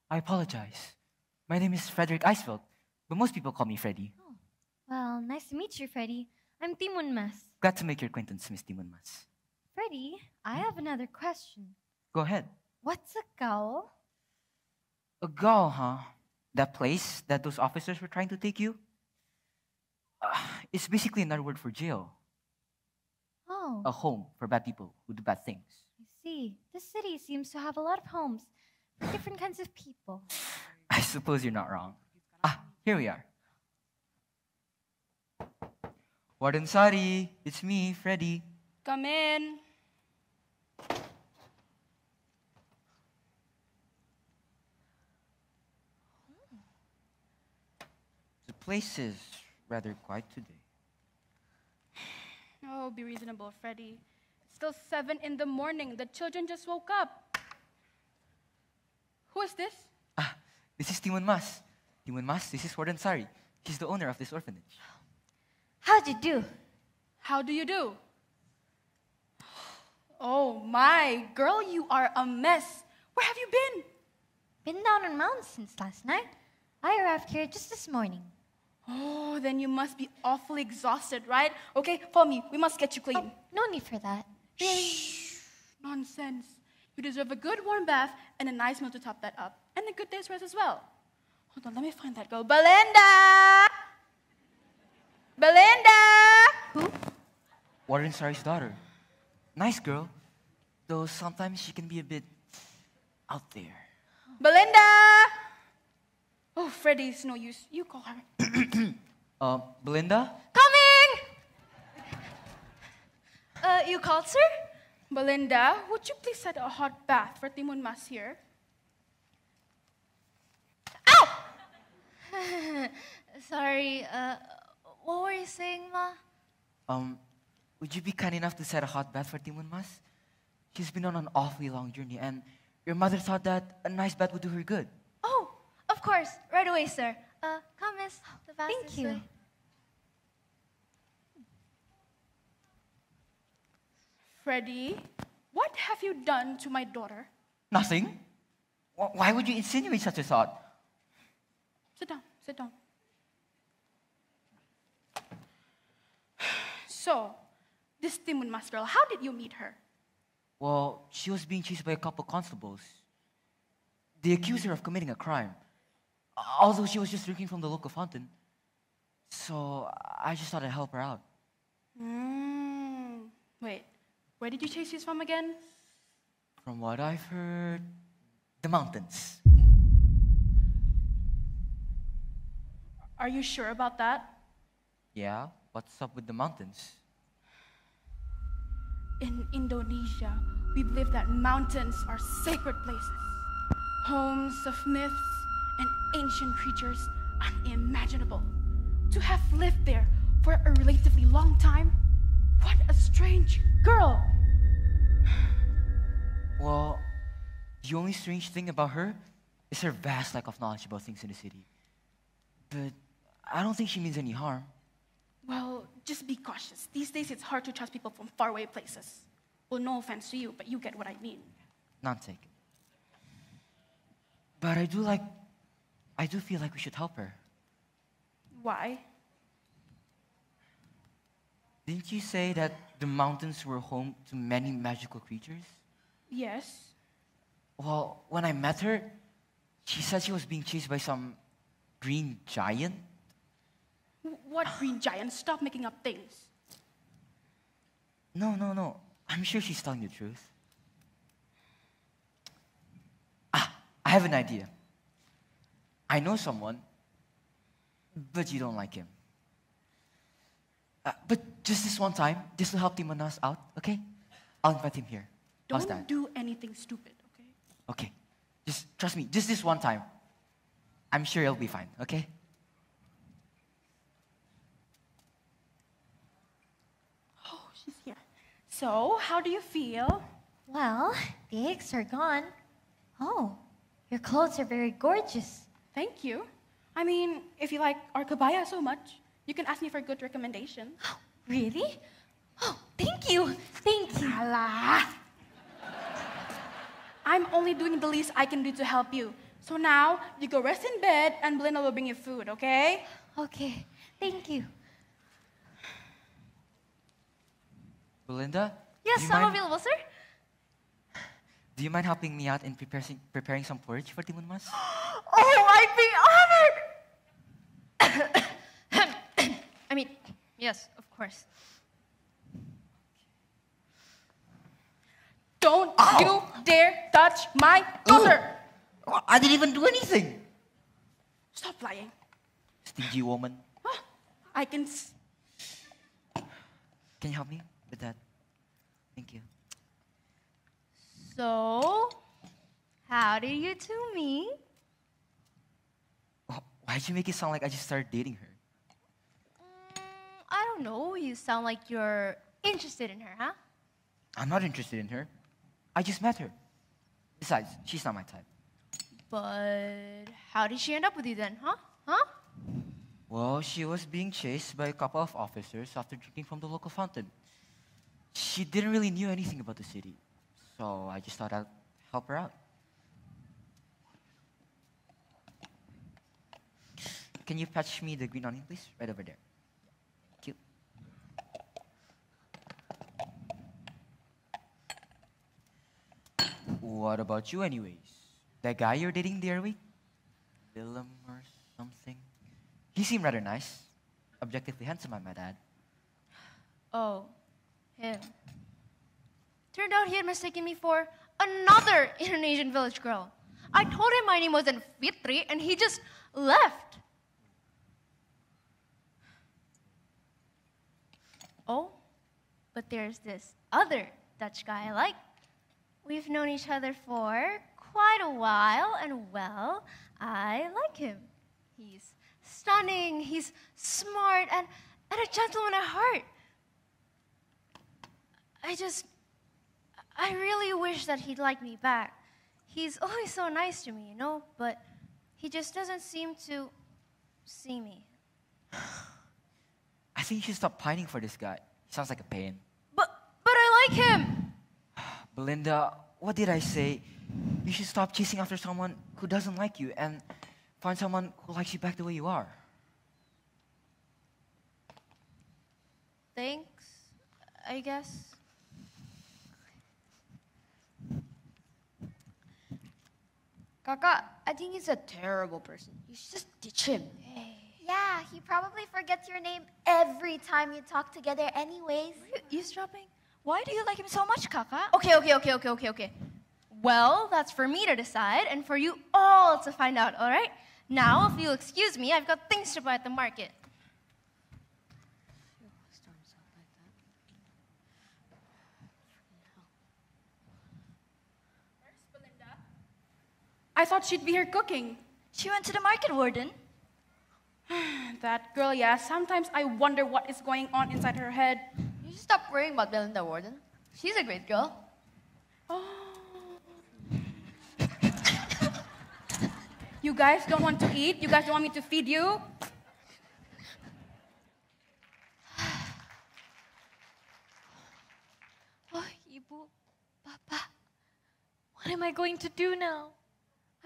I apologize. My name is Frederick Eisfeld. but most people call me Freddy. Well, nice to meet you, Freddy. I'm Timun Mas. Glad to make your acquaintance, Miss Timun Mas. Freddy, I have another question. Go ahead. What's a gaol? A gaol, huh? That place that those officers were trying to take you? It's basically another word for jail. Oh, A home for bad people who do bad things. I see. This city seems to have a lot of homes for different kinds of people. I suppose you're not wrong. Here we are. Warden Sari, it's me, Freddy. Come in. The place is rather quiet today. Oh, be reasonable, Freddy. It's still 7 in the morning. The children just woke up. Who is this? This is Timun Mas. Timun Mas, this is Warden Sari. He's the owner of this orphanage. How'd you do? How do you do? Oh my, girl, you are a mess. Where have you been? Been down on mountain since last night. I arrived here just this morning. Oh, then you must be awfully exhausted, right? Okay, follow me. We must get you clean. No need for that. Really? Shh. Nonsense. You deserve a good warm bath and a nice meal to top that up. And a good day's rest as well. Hold on, let me find that girl. Belinda! Belinda! Who? Warden Sari's daughter. Nice girl, though sometimes she can be a bit out there. Belinda! Oh, Freddy's no use. You call her. Belinda? Coming! You called, sir? Belinda, would you please set a hot bath for Timun Mas here? Sorry, what were you saying, Ma? Would you be kind enough to set a hot bath for Timun Mas? She's been on an awfully long journey, and your mother thought that a nice bath would do her good. Oh, of course. Right away, sir. Come, miss. The bath Thank this you. way. Freddy, what have you done to my daughter? Nothing. Why would you insinuate such a thought? Sit down, sit down. So, this Timun Mas girl, how did you meet her? Well, she was being chased by a couple constables. They accused her of committing a crime, although she was just drinking from the local fountain. So I just thought I'd help her out. Wait, where did you chase these from again? From what I've heard, the mountains. Are you sure about that? Yeah, what's up with the mountains? In Indonesia, we believe that mountains are sacred places, homes of myths and ancient creatures unimaginable. To have lived there for a relatively long time, what a strange girl. Well, the only strange thing about her is her vast lack of knowledge about things in the city. But I don't think she means any harm. Well, just be cautious. These days, it's hard to trust people from faraway places. Well, no offense to you, but you get what I mean. None taken. But I do feel like we should help her. Why? Didn't you say that the mountains were home to many magical creatures? Yes. Well, when I met her, she said she was being chased by some green giant. What green giant? Stop making up things. No. I'm sure she's telling the truth. I have an idea. I know someone, but you don't like him. But just this one time, this will help Timun Mas out, okay? I'll invite him here. How's Don't that? do anything stupid, okay? Okay. Just trust me, just this one time. I'm sure he'll be fine, okay? Oh, she's here. So, how do you feel? Well, the aches are gone. Oh, your clothes are very gorgeous. Thank you. I mean, if you like our kabaya so much, you can ask me for a good recommendation. Really? Oh, thank you. Thank you. Allah. I'm only doing the least I can do to help you. So now, you go rest in bed and Belinda will bring you food, okay? Okay, thank you. Belinda? Yes, do you I'm mind- available, sir. Do you mind helping me out in preparing some porridge for Timun Mas? Oh, I'd be honored! I mean, yes, of course. Don't you dare touch my daughter! I didn't even do anything. Stop lying. Stingy woman. I can... Can you help me with that? Thank you. So, how did you two meet? Why'd you make it sound like I just started dating her? I don't know, you sound like you're interested in her, huh? I'm not interested in her. I just met her. Besides, she's not my type. But how did she end up with you then, huh? Huh? Well, she was being chased by a couple of officers after drinking from the local fountain. She didn't really knew anything about the city, so I just thought I'd help her out. Can you patch me the green onion, please? Right over there. Thank you. What about you anyways? That guy you're dating the other week? Willem or something? He seemed rather nice. Objectively handsome, I might add. Oh, him. Turned out he had mistaken me for another Indonesian village girl. I told him my name wasn't Fitri, and he just left. Oh, but there's this other Dutch guy I like. We've known each other for quite a while, and well, I like him. He's stunning, he's smart, and a gentleman at heart. I really wish that he'd like me back. He's always so nice to me, you know, but he just doesn't seem to see me. I think you should stop pining for this guy. He sounds like a pain. But I like him! Belinda, what did I say? You should stop chasing after someone who doesn't like you and find someone who likes you back the way you are. Thanks, I guess. Kakak, I think he's a terrible person. You should just ditch him. Yeah, he probably forgets your name every time you talk together anyways. Are you eavesdropping? Why do you like him so much, Kakak? Okay. Well, that's for me to decide and for you all to find out, all right? Now, if you'll excuse me, I've got things to buy at the market. I thought she'd be here cooking. She went to the market, Warden. That girl, yeah, sometimes I wonder what is going on inside her head. You should stop worrying about Belinda, Warden. She's a great girl. Oh. You guys don't want to eat? You guys don't want me to feed you? Oh, Ibu, Papa, what am I going to do now?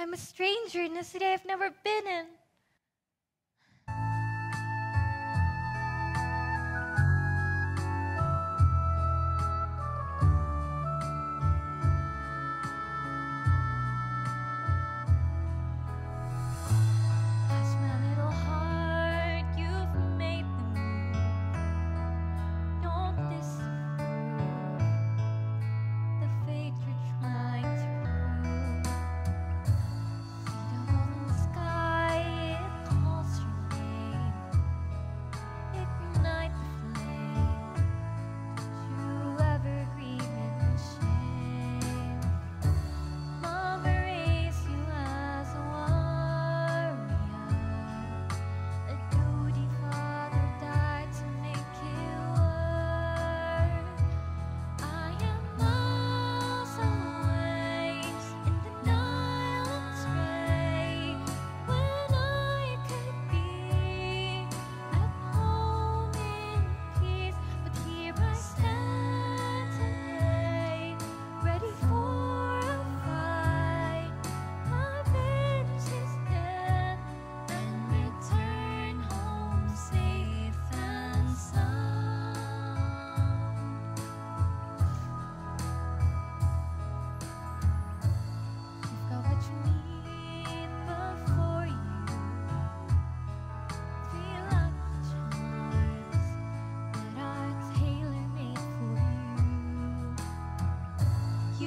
I'm a stranger in a city I've never been in.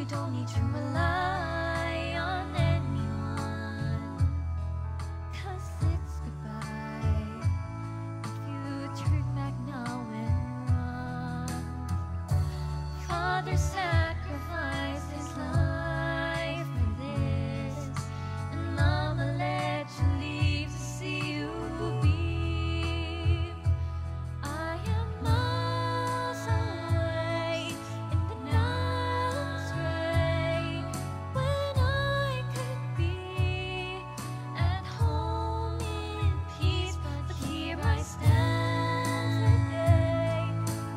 you don't need to rely on anyone, 'cause it's goodbye if you turn back now and run. Father sacrificed his life for this, and Mama let you leave to see you beam. I am miles away in the night stray, when I could be at home in peace, but here I stand today,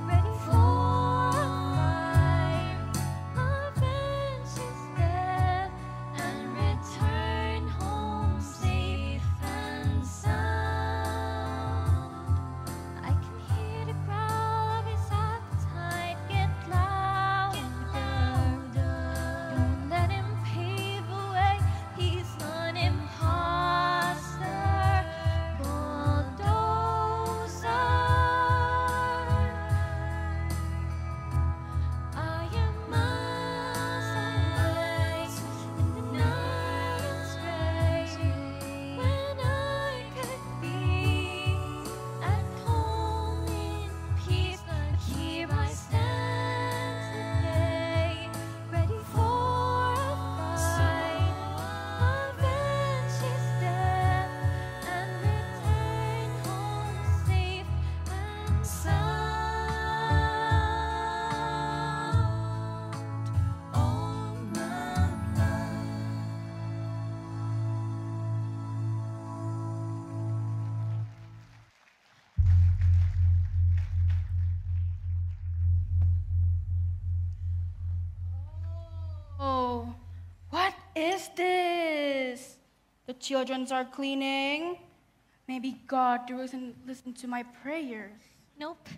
ready for a fight against his death, and return home safe and sound. I can hear the growl of his appetite get louder. Don't let him pave the way, he's an imposter, bulldozer. I am miles away in the night stray, when I could be at home in peace, but here I stand today, ready for a fight against his death, and return home safe and sound. Oh, Mama. Oh, what is this? The children are cleaning. Maybe God doesn't listen to my prayers. Nope,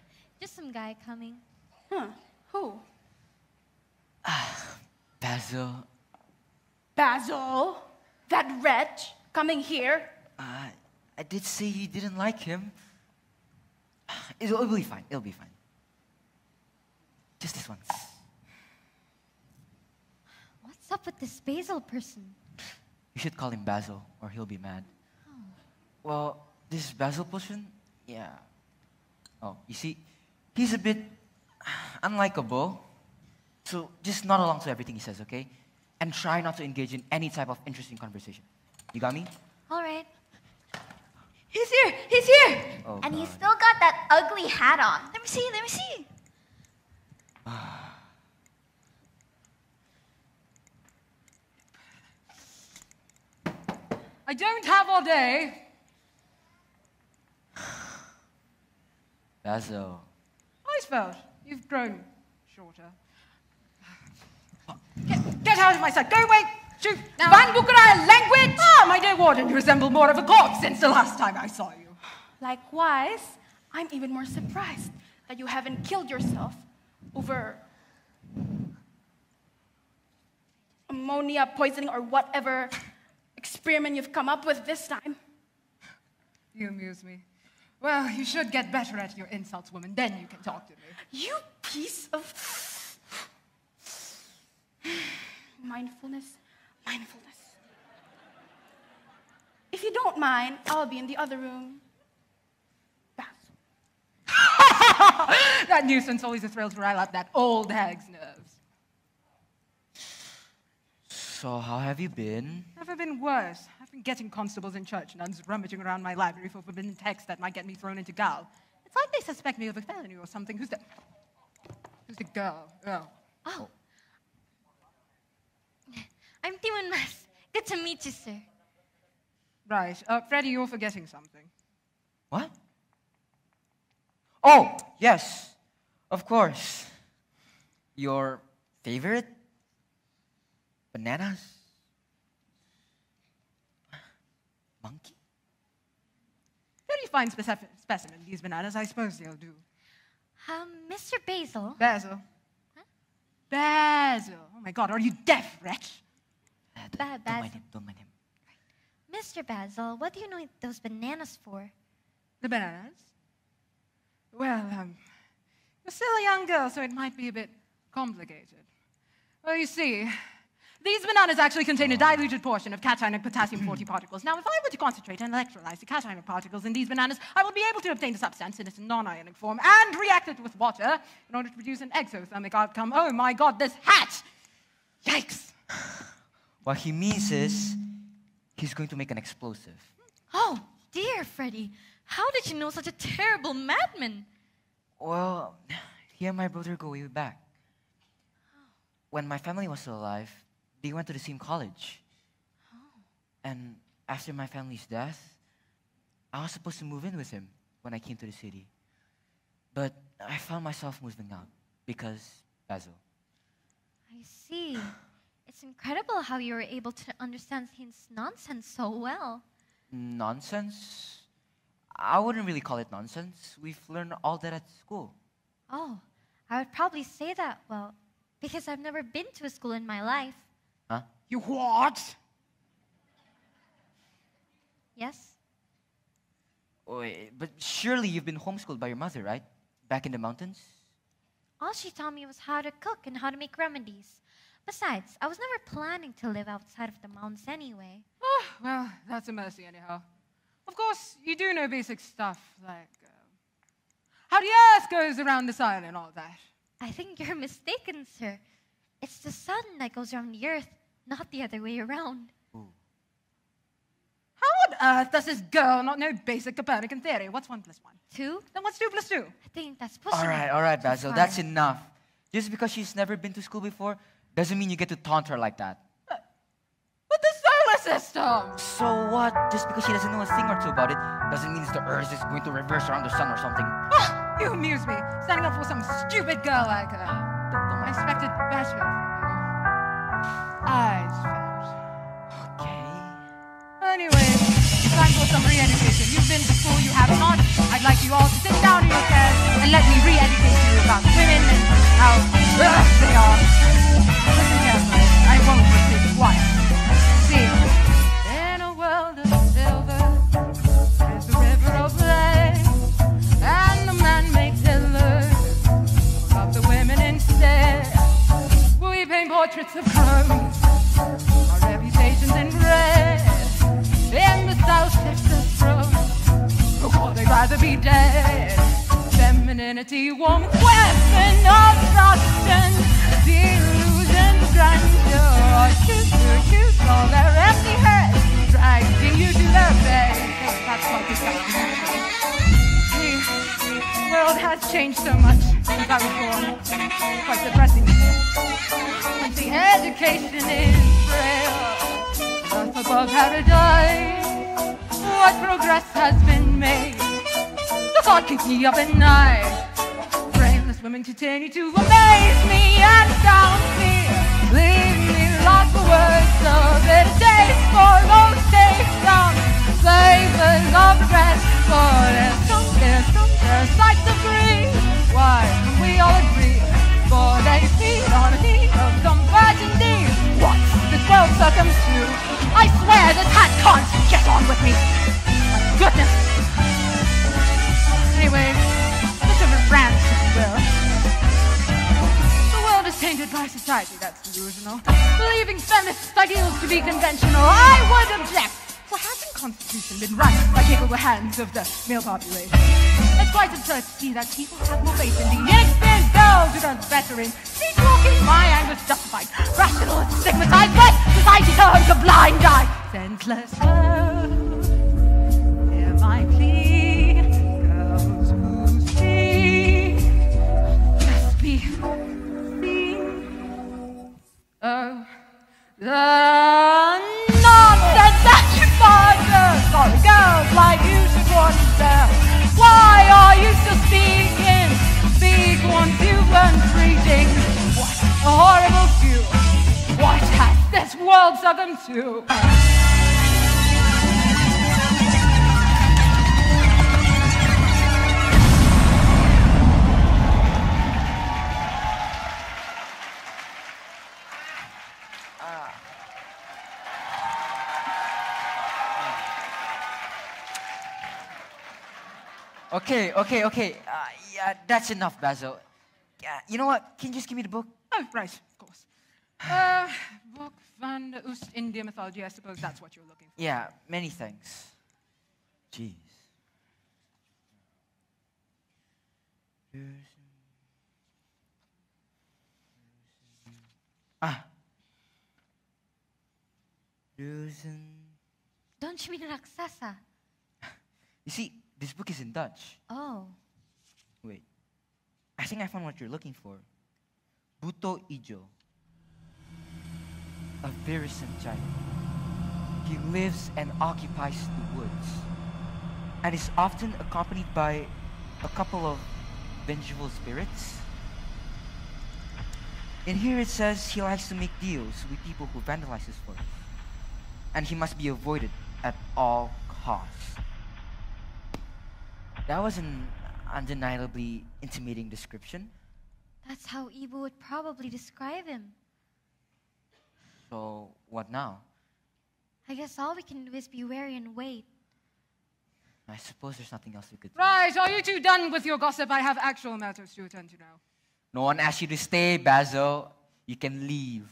just some guy coming. Huh? Who? Basil, Basil? That wretch coming here? I did say you didn't like him. It'll be fine. It'll be fine. Just this once. What's up with this Basil person? You should call him Basil, or he'll be mad. Well, this Basil person, yeah. Oh, you see, he's a bit unlikable. So just nod along to everything he says, okay? And try not to engage in any type of interesting conversation. You got me? All right. He's here! He's here! Oh, And God. he's still got that ugly hat on. Let me see, let me see. I don't have all day. Basil. I suppose you've grown shorter. Get out of my sight. Go away. Shoot. Van Bucharest language. Ah, my dear warden, you resemble more of a corpse since the last time I saw you. Likewise, I'm even more surprised that you haven't killed yourself over ammonia poisoning or whatever experiment you've come up with this time. You amuse me. Well, you should get better at your insults, woman. Then you can talk to me. You piece of mindfulness. If you don't mind, I'll be in the other room. That nuisance always a thrill to rile up that old hag's nerves. So how have you been? Never been worse. I've been getting constables and church nuns rummaging around my library for forbidden texts that might get me thrown into gaol. It's like they suspect me of a felony or something. Who's the girl? Oh. I'm Timun Mas. Good to meet you, sir. Right. Freddie, you're forgetting something. What? Oh, yes. Of course. Your favorite? Bananas? Monkey? Very fine specimen, these bananas. I suppose they'll do. Mr. Basil. Basil. Huh? Basil. Oh my God, are you deaf, wretch? Basil. Don't mind him. Mr. Basil, what do you need those bananas for? The bananas? Well, you're still a young girl, so it might be a bit complicated. Well, you see, these bananas actually contain a diluted portion of cationic potassium-40 particles. Now, if I were to concentrate and electrolyze the cationic particles in these bananas, I will be able to obtain the substance in its non-ionic form and react it with water in order to produce an exothermic outcome. Oh my God, this hat! Yikes! What he means is, he's going to make an explosive. Oh, dear Freddy. How did you know such a terrible madman? Well, he and my brother go way back. When my family was still alive, they went to the same college. And after my family's death, I was supposed to move in with him when I came to the city. But I found myself moving out because Basil. I see. It's incredible how you were able to understand his nonsense so well. Nonsense? I wouldn't really call it nonsense. We've learned all that at school. Oh, I would probably say that, well, because I've never been to a school in my life. Huh? You what? Yes? Wait, but surely you've been homeschooled by your mother, right? Back in the mountains? All she taught me was how to cook and how to make remedies. Besides, I was never planning to live outside of the mountains anyway. Oh, well, that's a mercy anyhow. Of course, you do know basic stuff, like how the earth goes around the sun and all that. I think you're mistaken, sir. It's the sun that goes around the earth, not the other way around. How on earth does this girl not know basic Copernican theory? What's 1 + 1? 2? Then what's 2 + 2? I think that's pushing it. All right, Basil, far. that's enough. Just because she's never been to school before doesn't mean you get to taunt her like that. But the solar system! So what? Just because she doesn't know a thing or two about it doesn't mean the earth is going to reverse around the sun or something. Ah, you amuse me, standing up for some stupid girl like her. I expected better from you. Eyes felt. Okay. Anyway, time for some re-education. You've been to school, you have not. I'd like you all to sit down in your chairs and let me re-educate you about women and how they are. Listen carefully. I won't repeat twice. See, in a world of silver, there's a river of lead, and the man makes it look of the women instead. We paint portraits of crows, our reputations in red. In the South Texas road, or they'd rather be dead. Femininity won't weapon of destruction. The illusion of grandeur. Choose all their empty heads, dragging you to their bed. That's what this guy The world has changed so much since I was born. Quite depressing. And the education is frail. Earth above paradise, what progress has been made? The thought keeps me up at night. Brainless women continue to amaze me and astound me. Leave me lost for words, so bitter taste for those taste down. Flavors of regret, for there's sights of grief. Why can we all agree? For they feed on a need of compassion deep. What's this world succumbs to? I swear this hat can't get on with me. My goodness. Anyway, bit of a rant, if you will. The world is tainted by society, that's delusional. Believing feminist ideals to be conventional, I would object. For hasn't the Constitution been run by capable hands of the male population? It's quite absurd to see that people have more faith in the inexperienced girls who don't better in sleepwalking. My anger's justified, rational and stigmatized, but society turns a blind eye. Senseless world, hear my plea. Girls who speak must be seen. Oh, the nonsense that you father. Sorry, girls like you should wonder. Why are you still speaking? Speak once you've learned reading. What a horrible view. What has this world succumbed to? Okay. Yeah, that's enough, Basil. You know what? Can you just give me the book? Oh, right, of course. Book van de Oost-India mythology. I suppose that's what you're looking for. Yeah, many thanks. Jeez. Ah. Don't you mean Raksasa? You see, this book is in Dutch. Oh. Wait. I think I found what you're looking for. Buto Ijo. A Virisant giant. He lives and occupies the woods, and is often accompanied by a couple of vengeful spirits. In here it says he likes to make deals with people who vandalize his forest, and he must be avoided at all costs. That was an undeniably intimidating description. That's how Ibu would probably describe him. So, what now? I guess all we can do is be wary and wait. I suppose there's nothing else we could do. Right, are you two done with your gossip? I have actual matters to attend to now. No one asked you to stay, Basil. You can leave.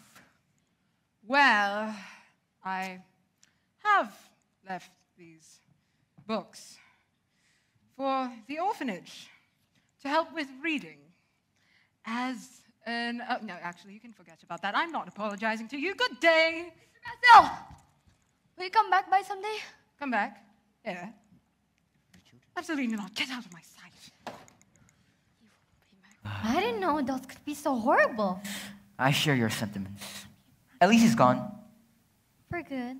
Well, I have left these books for the orphanage to help with reading. As an... no, actually, you can forget about that. I'm not apologizing to you. Good day. Basil! Will you come back by someday? Come back? Yeah. Absolutely not. Get out of my sight. I didn't know adults could be so horrible. I share your sentiments. At least he's gone. For good.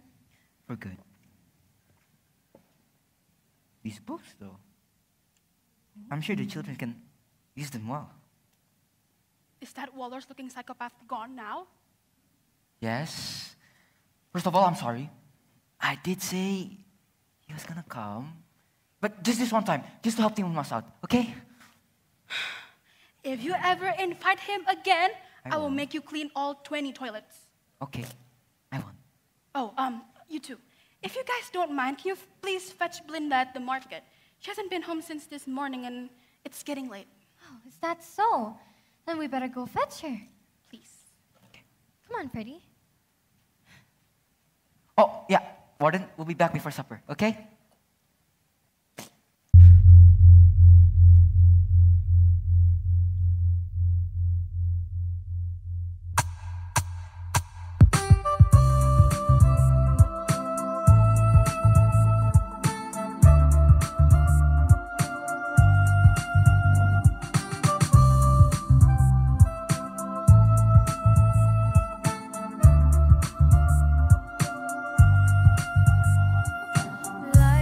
For good. These books, though. I'm sure the children can use them well. Is that Waller's-looking psychopath gone now? Yes. First of all, I'm sorry. I did say he was gonna come. But just this one time, just to help Timun Mas out, okay? If you ever invite him again, I will won't. make you clean all 20 toilets. Okay, I won't. Oh, you two. If you guys don't mind, can you please fetch Blinda at the market? She hasn't been home since this morning and it's getting late. Oh, is that so? Then we better go fetch her. Please. Come on, Freddie. Oh, yeah, Warden, we'll be back before supper, okay? Life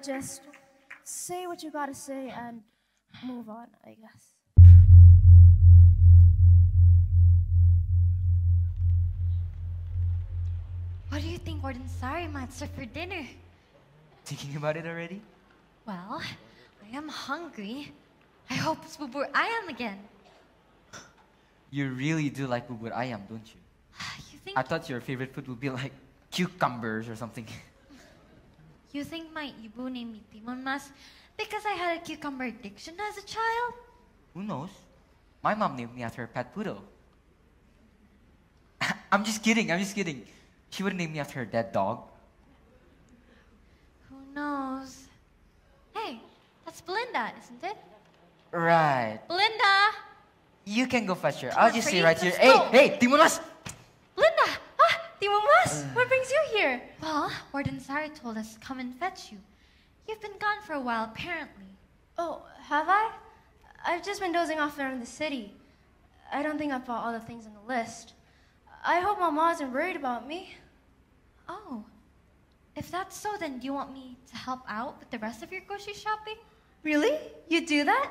just say what you gotta say and move on, I guess. What do you think Warden Sari might serve for dinner? Thinking about it already? Well, I am hungry. I hope it's bubur ayam again. You really do like bubur ayam, don't you? You think I thought your favorite food would be like cucumbers or something. you think my ibu named me Timun Mas because I had a cucumber addiction as a child? Who knows? My mom named me after her pet Pulo. I'm just kidding. She would name me after her dead dog. Who knows? Hey, that's Belinda, isn't it? Right. Belinda! You can go fetch her. Come I'll on, just Freddie, stay right here. let's Hey, go. hey, Timun Mas! Belinda! Timun Mas, what brings you here? Well, Warden Sari told us to come and fetch you. You've been gone for a while, apparently. Oh, have I? I've just been dozing off around the city. I don't think I bought all the things on the list. I hope Mama isn't worried about me. Oh. If that's so, then do you want me to help out with the rest of your grocery shopping? Really? You do that?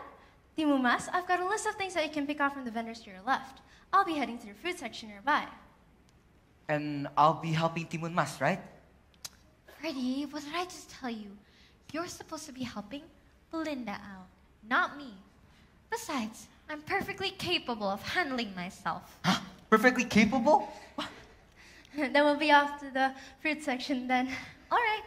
Timun Mas, I've got a list of things that you can pick off from the vendors to your left. I'll be heading to the fruit section nearby. And I'll be helping Timun Mas, right? Freddie, what did I just tell you? You're supposed to be helping Belinda out, not me. Besides, I'm perfectly capable of handling myself. Perfectly capable? Then we'll be off to the fruit section then. All right.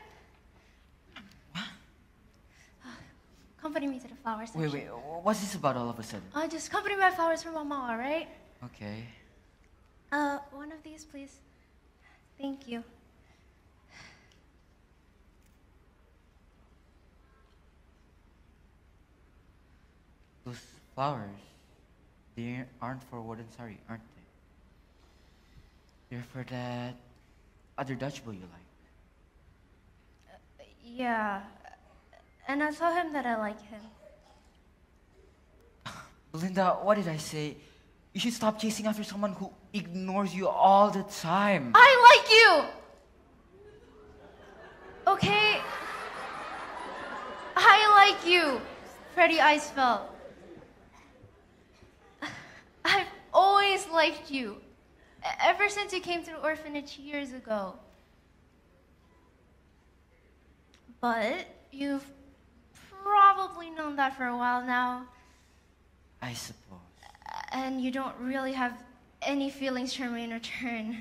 Accompany me to the flower section. Wait, what's this about all of a sudden? Just accompany my flowers for Mama, all right? Okay. One of these, please. Thank you. Those flowers, they aren't for Warden Sari, aren't they? They're for that other Dutch boy you like. Yeah. And I told him that I like him. Belinda, what did I say? You should stop chasing after someone who ignores you all the time. I like you! Okay? I like you, Freddie Eisfeld. I've always liked you. Ever since you came to the orphanage years ago. But you've probably known that for a while now. I suppose. And you don't really have any feelings for me in return.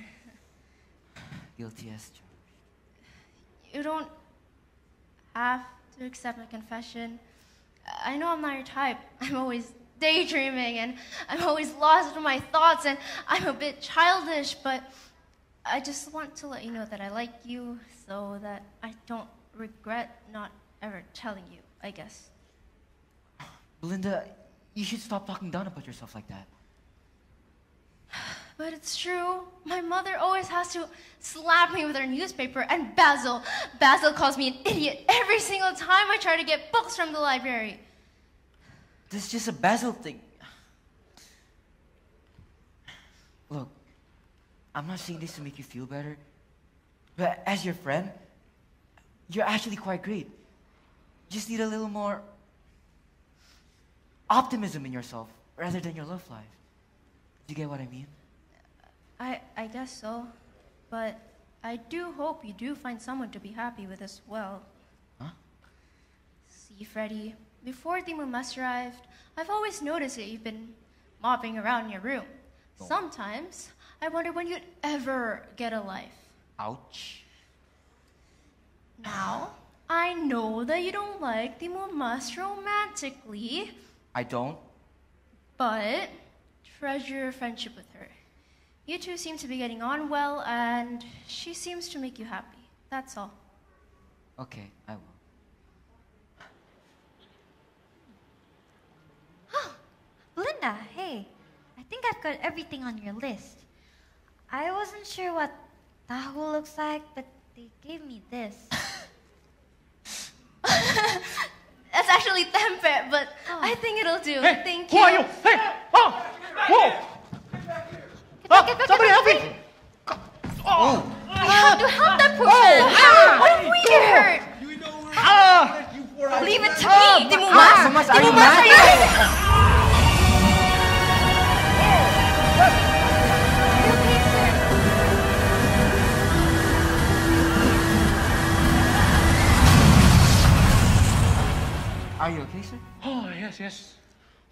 Guilty as charged. You don't have to accept my confession. I know I'm not your type. I'm always daydreaming and I'm always lost in my thoughts and I'm a bit childish, but I just want to let you know that I like you so that I don't regret not ever telling you, I guess. Belinda, you should stop talking down about yourself like that. But it's true. My mother always has to slap me with her newspaper, and Basil calls me an idiot every single time I try to get books from the library. This is just a Basil thing. Look, I'm not saying this to make you feel better, but as your friend, you're actually quite great. You just need a little more optimism in yourself rather than your love life. Do you get what I mean? I guess so. But I do hope you do find someone to be happy with as well. Huh? See, Freddie, before Timun Mas arrived, I've always noticed that you've been mopping around your room. Oh. Sometimes I wonder when you'd ever get a life. Ouch. Now, I know that you don't like Timun Mas romantically. I don't. But treasure your friendship with her. You two seem to be getting on well, and she seems to make you happy. That's all. Okay, I will. Linda, hey. I think I've got everything on your list. I wasn't sure what tahu looks like, but they gave me this. That's actually tempe, but I think it'll do. Hey, Thank who you. are you? Hey! Oh! Whoa! Somebody help me! We have to help that person. What if we get hurt? Leave it to me! Timun Mas, are you mad? Are you okay, sir? Oh, yes.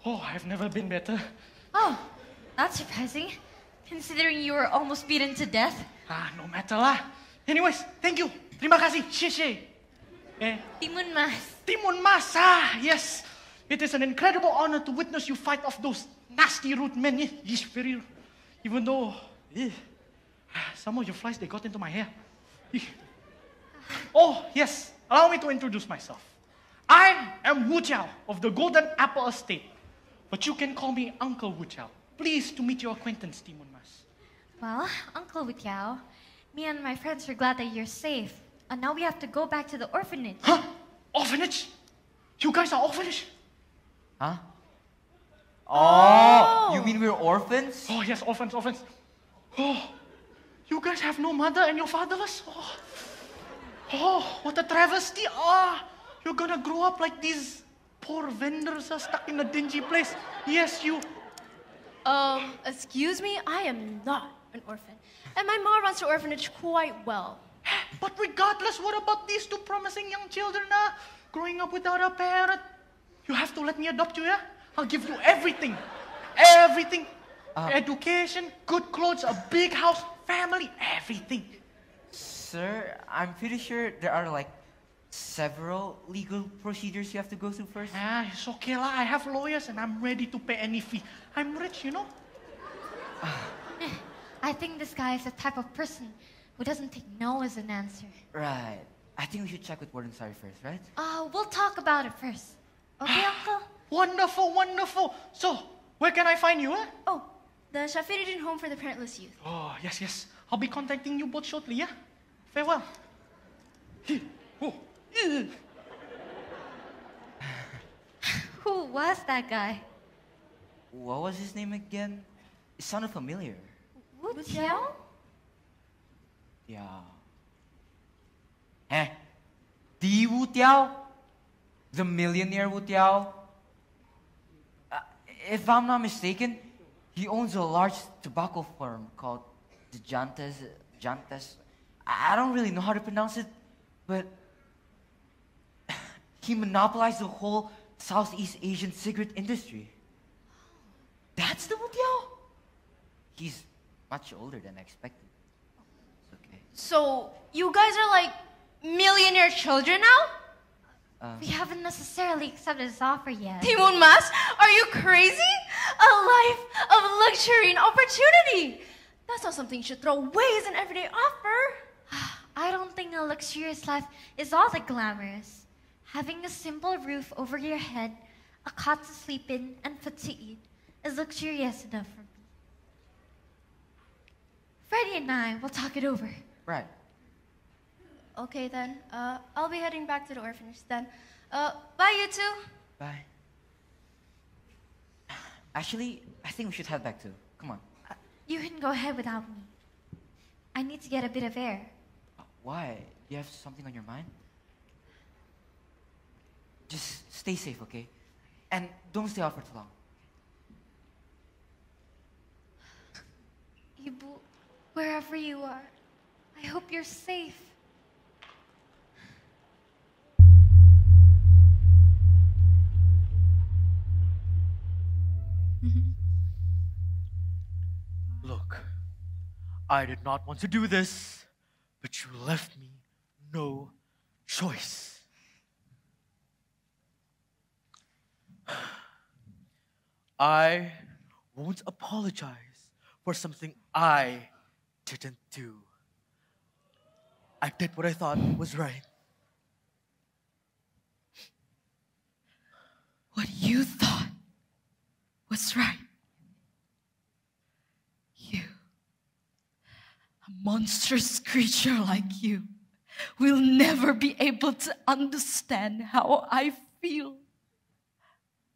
Oh, I've never been better. Oh, that's surprising, considering you were almost beaten to death. No matter lah. Anyways, thank you. Terima kasih. 谢谢. Timun Mas. Timun Mas, yes. It is an incredible honor to witness you fight off those nasty rude men. Yes, very. Even though, some of your flies, they got into my hair. Oh, yes. Allow me to introduce myself. I am Wu Jiao of the Golden Apple Estate. But you can call me Uncle Wu Jiao. Pleased to meet your acquaintance, Timun Mas. Well, Uncle Wu Tiao, me and my friends are glad that you're safe. And now we have to go back to the orphanage. Huh? Orphanage? You guys are orphanage? Huh? Oh, you mean we're orphans? Oh, yes, orphans. Oh, you guys have no mother and you're fatherless? Oh, what a travesty. You're gonna grow up like these poor vendors stuck in a dingy place. Yes, you. Excuse me, I am not an orphan. And my mom runs the orphanage quite well. But regardless, what about these two promising young children growing up without a parent? You have to let me adopt you, yeah? I'll give you everything. Everything. Education, good clothes, a big house, family, everything. Sir, I'm pretty sure there are like several legal procedures you have to go through first. It's okay lah. I have lawyers and I'm ready to pay any fee. I'm rich, you know. I think this guy is the type of person who doesn't take no as an answer. Right. I think we should check with Warden Sari first, right? We'll talk about it first. Okay, Uncle? Wonderful. So, where can I find you, Oh, the Shafiruddin Home for the Parentless Youth. Oh, yes. I'll be contacting you both shortly, yeah? Farewell. Who was that guy? What was his name again? It sounded familiar. Wu Tiao? Yeah. The Wu Tiao? The millionaire Wu Tiao? If I'm not mistaken, he owns a large tobacco farm called the Jantas. I don't really know how to pronounce it, but he monopolized the whole Southeast Asian cigarette industry. That's the Wu Tiao? He's much older than I expected. It's okay. So, you guys are like millionaire children now? We haven't necessarily accepted his offer yet. Timun Mas, are you crazy? A life of luxury and opportunity. That's not something you should throw away as an everyday offer. I don't think a luxurious life is all that glamorous. Having a simple roof over your head, a cot to sleep in, and food to eat is luxurious enough for me. Freddie and I will talk it over. Right. Okay then, I'll be heading back to the orphanage then. Bye you two. Bye. Actually, I think we should head back too. Come on. You can go ahead without me. I need to get a bit of air. Why? Do you have something on your mind? Just stay safe, okay? And don't stay out for too long. Ibu, wherever you are, I hope you're safe. Look, I did not want to do this, but you left me no choice. I won't apologize for something I didn't do. I did what I thought was right. What you thought was right. You, a monstrous creature like you, will never be able to understand how I feel.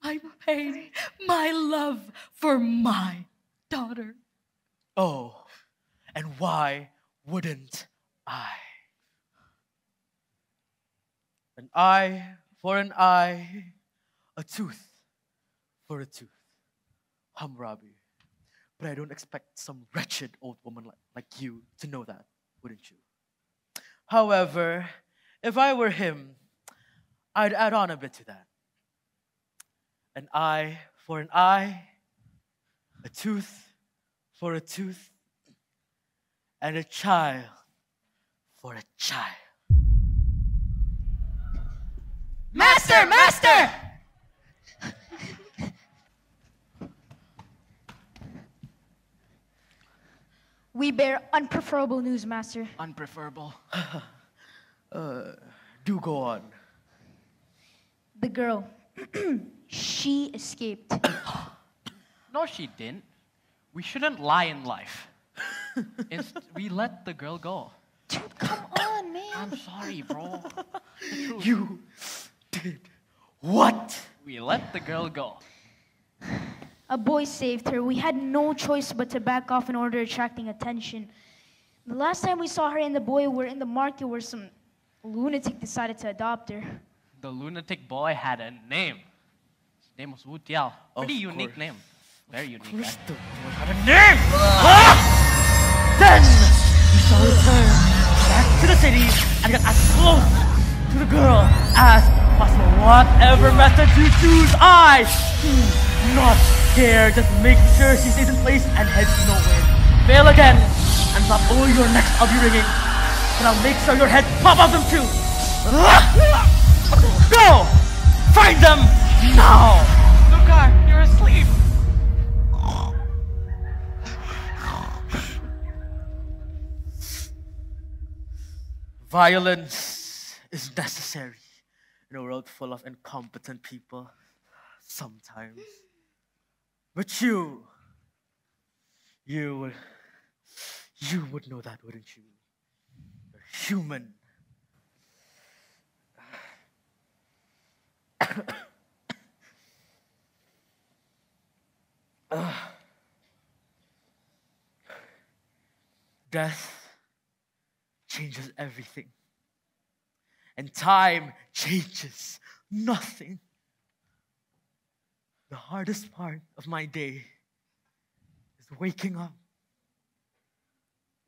My pain, my love for my daughter. Oh, and why wouldn't I? An eye for an eye, a tooth for a tooth. Hammurabi. But I don't expect some wretched old woman like you to know that, wouldn't you? However, if I were him, I'd add on a bit to that. An eye for an eye, a tooth for a tooth, and a child for a child. Master! Master! We bear unpreferable news, Master. Unpreferable. Do go on. The girl, she escaped. No, she didn't. We shouldn't lie in life. We let the girl go. Dude, come on, man. I'm sorry, bro. You did what? We let the girl go. A boy saved her. We had no choice but to back off in order attracting attention. The last time we saw her and the boy were in the market where some lunatic decided to adopt her. The lunatic boy had a name. His name was Wu Tiao. Pretty unique name. Very unique. Right? The boy had a name! Then we shall return back to the city and get as close to the girl as possible. Whatever method you choose, I do not care. Just make sure she stays in place and heads nowhere. Fail again, and not only your necks I'll be ringing, but I'll make sure your head pop off them too. Go! Find them now! Luca, you're asleep. Violence is necessary in a world full of incompetent people sometimes. But you would know that, wouldn't you? You're human. Death changes everything. And time changes nothing. The hardest part of my day is waking up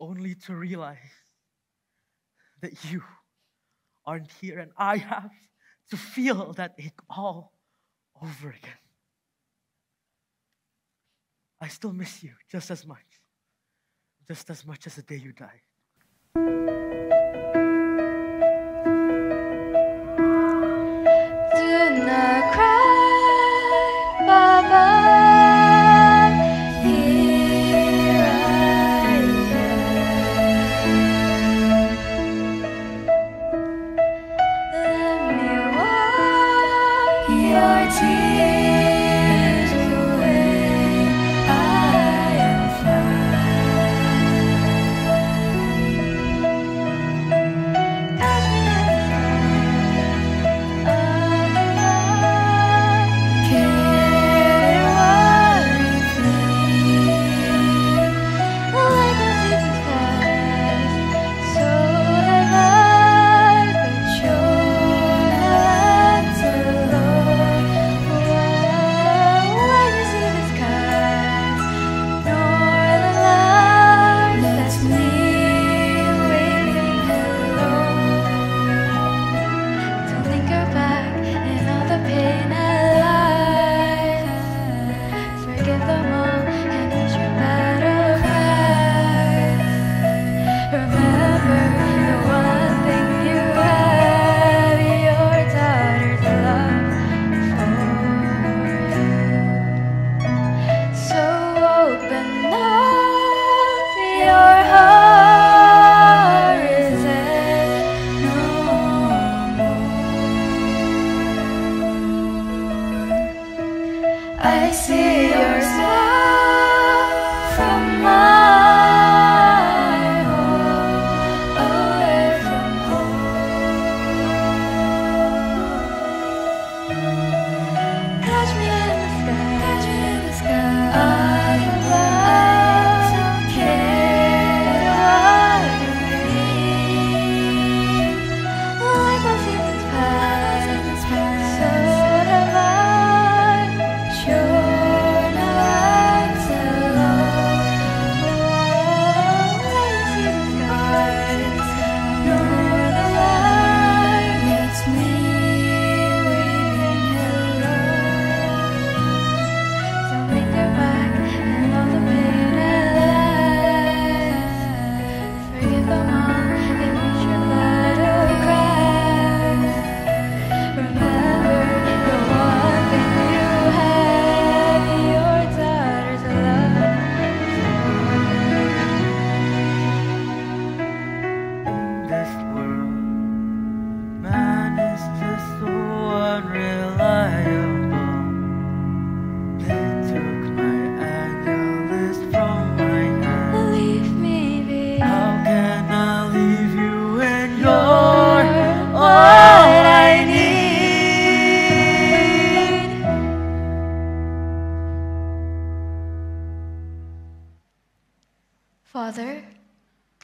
only to realize that you aren't here and I have to feel that ache all over again. I still miss you just as much as the day you died. Do not cry, Baba. Here I am. Let me wipe your tears away. I am fine. Catch me I see your smile from my home, away from home. Catch me in the sky, catch me in the sky. I love to care what you mean, like my seasons pass. Father,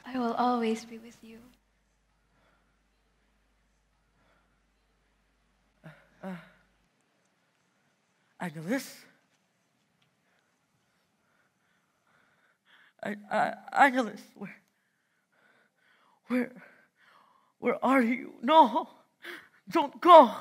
I will always be with you. Angeles? Angeles, where are you? No, don't go.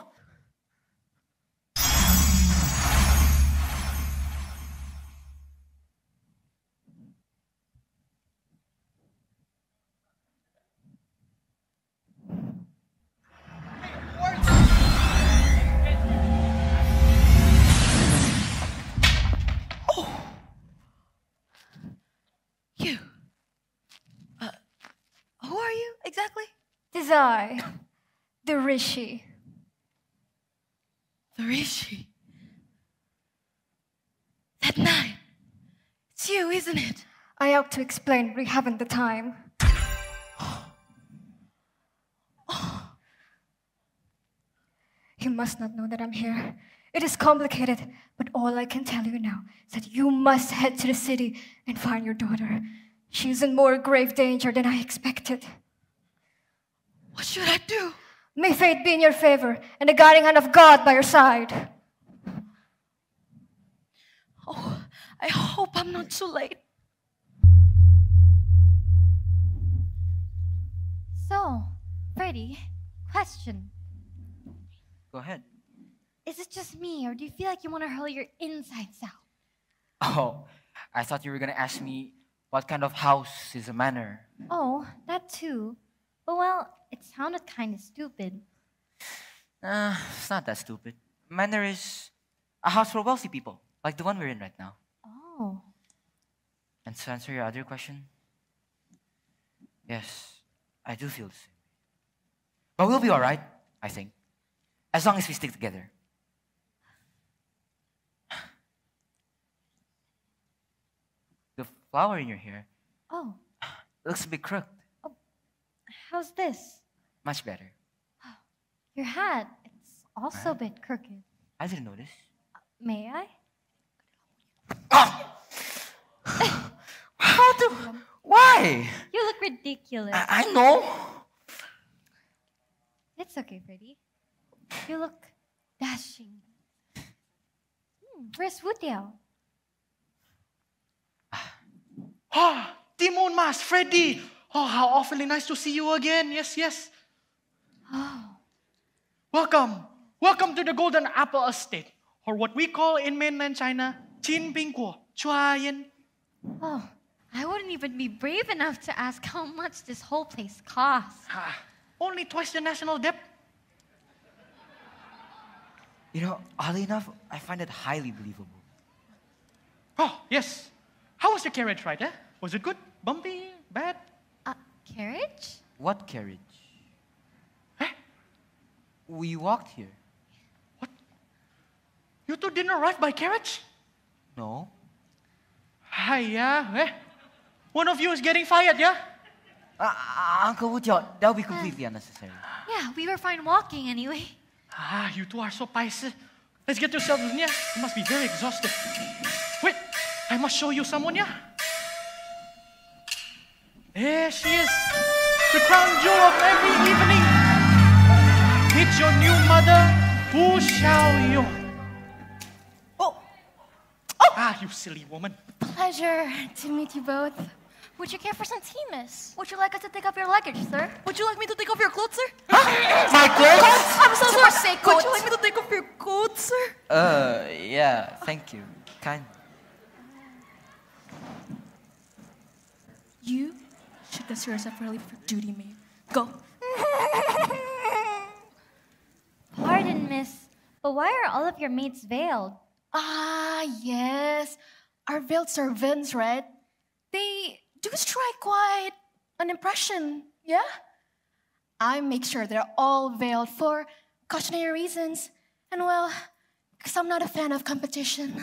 You. Who are you exactly? Tis I, the Rishi. The Rishi. That night. It's you, isn't it? I ought to explain, we haven't the time. You must not know that I'm here. It is complicated, but all I can tell you now is that you must head to the city and find your daughter. She is in more grave danger than I expected. What should I do? May fate be in your favor and the guiding hand of God by your side. Oh, I hope I'm not too late. So, Freddie, question. Go ahead. Is it just me, or do you feel like you want to hurl your insides out? Oh, I thought you were gonna ask me what kind of house is a manor. Oh, that too. But well, it sounded kind of stupid. It's not that stupid. Manor is a house for wealthy people, like the one we're in right now. Oh. And to answer your other question, yes, I do feel the same. But we'll be alright, I think. As long as we stick together. The flower in your hair Oh, looks a bit crooked. how's this? Much better. Your hat, it's also a bit crooked. I didn't notice. May I? Why? You look ridiculous. I know. It's okay, Freddie. You look dashing. Where's Woodiel? Ah, Timun Mas, Freddy. Oh, how awfully nice to see you again. Yes, yes. Oh. Welcome. Welcome to the Golden Apple Estate, or what we call in mainland China, Qin Ping Guo, Chua Yin. Oh, I wouldn't even be brave enough to ask how much this whole place costs. Only twice the national debt. You know, oddly enough, I find it highly believable. Oh, yes. How was the carriage ride, eh? Was it good? Bumpy? Bad? Carriage? What carriage? We walked here. You two didn't arrive by carriage? No. Hiya, eh? One of you is getting fired, yeah? Uncle Woodyaw, that would be completely unnecessary. Yeah, we were fine walking anyway. You two are so paise. Let's get yourselves in here. You must be very exhausted. Wait, I must show you someone, yeah? There she is. The crown jewel of every evening. It's your new mother, Wu Xiaoyong. You silly woman. Pleasure to meet you both. Would you care for some tea, miss? Would you like us to take off your luggage, sir? Would you like me to take off your clothes, sir? My clothes? I'm so For sorry. sake, Would you like me to take off your coat, sir? Yeah, thank you. Kind. You should consider yourself really for duty, maid. Go. Pardon, miss, but why are all of your mates veiled? Yes. Our veiled servants, right? They do strike quite an impression, yeah? I make sure they're all veiled for cautionary reasons. And well, because I'm not a fan of competition.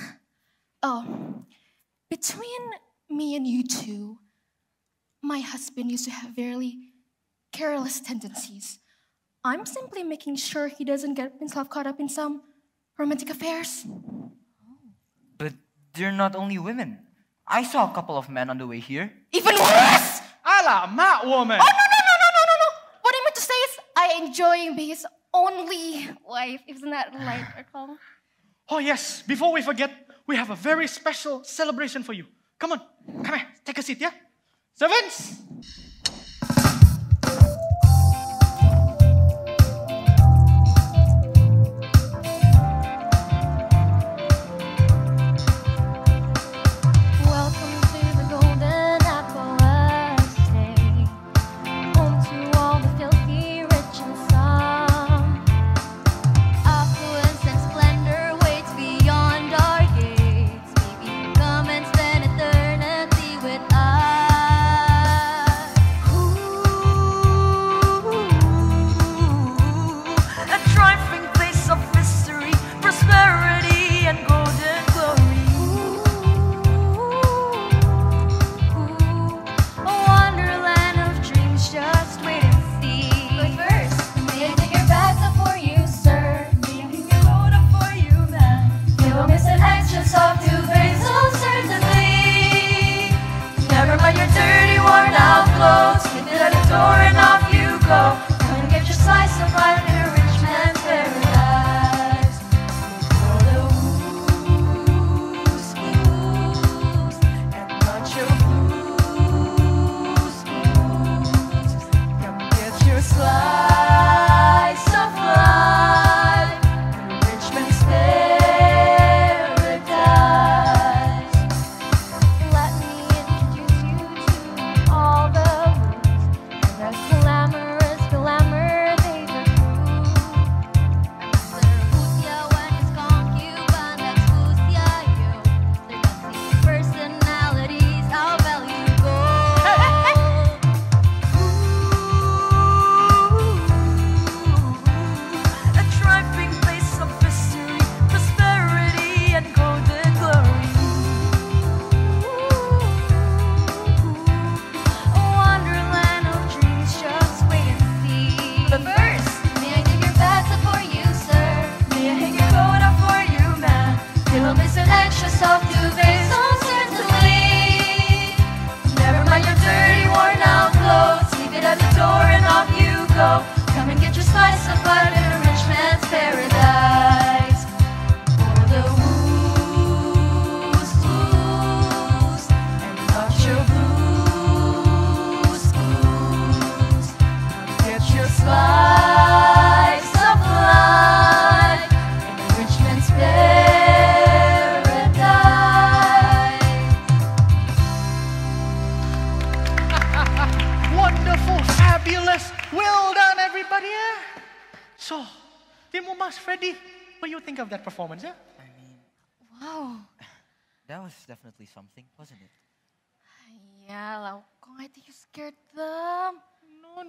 Oh, between me and you two, my husband used to have very careless tendencies. I'm simply making sure he doesn't get himself caught up in some romantic affairs. But they're not only women. I saw a couple of men on the way here. Even worse! Alamak, woman! Oh, no. What I meant to say is, I enjoy being his only wife. Isn't that right, Erkong? Oh yes, before we forget, we have a very special celebration for you. Come on, come here, take a seat, yeah? Servants! Welcome to the Golden Apple Estate, home to all the filthy rich and some. Affluence and splendor waits beyond our gates. Baby, come and spend eternity with us. A triumphing place of mystery, prosperity, and golden glory. A wonderland of dreams, just wait and see. But first, may I take your bags up for you, sir? May I pick your load up for you, ma'am? You will miss an extra soft duvet, so certainly. Never mind your dirty, worn out clothes. Leave it at the door and off you go. Come and get your slice of life in a rich man's paradise. For the who's blues and not your blues. Come get your slice of life in a rich man's paradise. Let me introduce you to all the rules and the glamorous glamour they recruit. Master Husya and his concubine, that's Husya you. Their dusty personalities, how well you go. A triumphing place of mystery, prosperity, and golden glory. A wonderland of dreams, just wait and see. But first, may I take your bags up for you, sir? May I hang your coat up for you, ma'am? You will miss an extra soft duvet, so certainly. Never mind your dirty, worn out clothes. Leave it at the door and off you go. Come and get your slice of life in a rich man's paradise. For the who's blues and not your blues. Come get your slice of life in a rich man's paradise. Wonderful, fabulous, well done everybody, yeah? So, Timun Mas, Freddy, what do you think of that performance, yeah? Wow. That was definitely something, wasn't it? Yeah, Laukong, I think you scared them.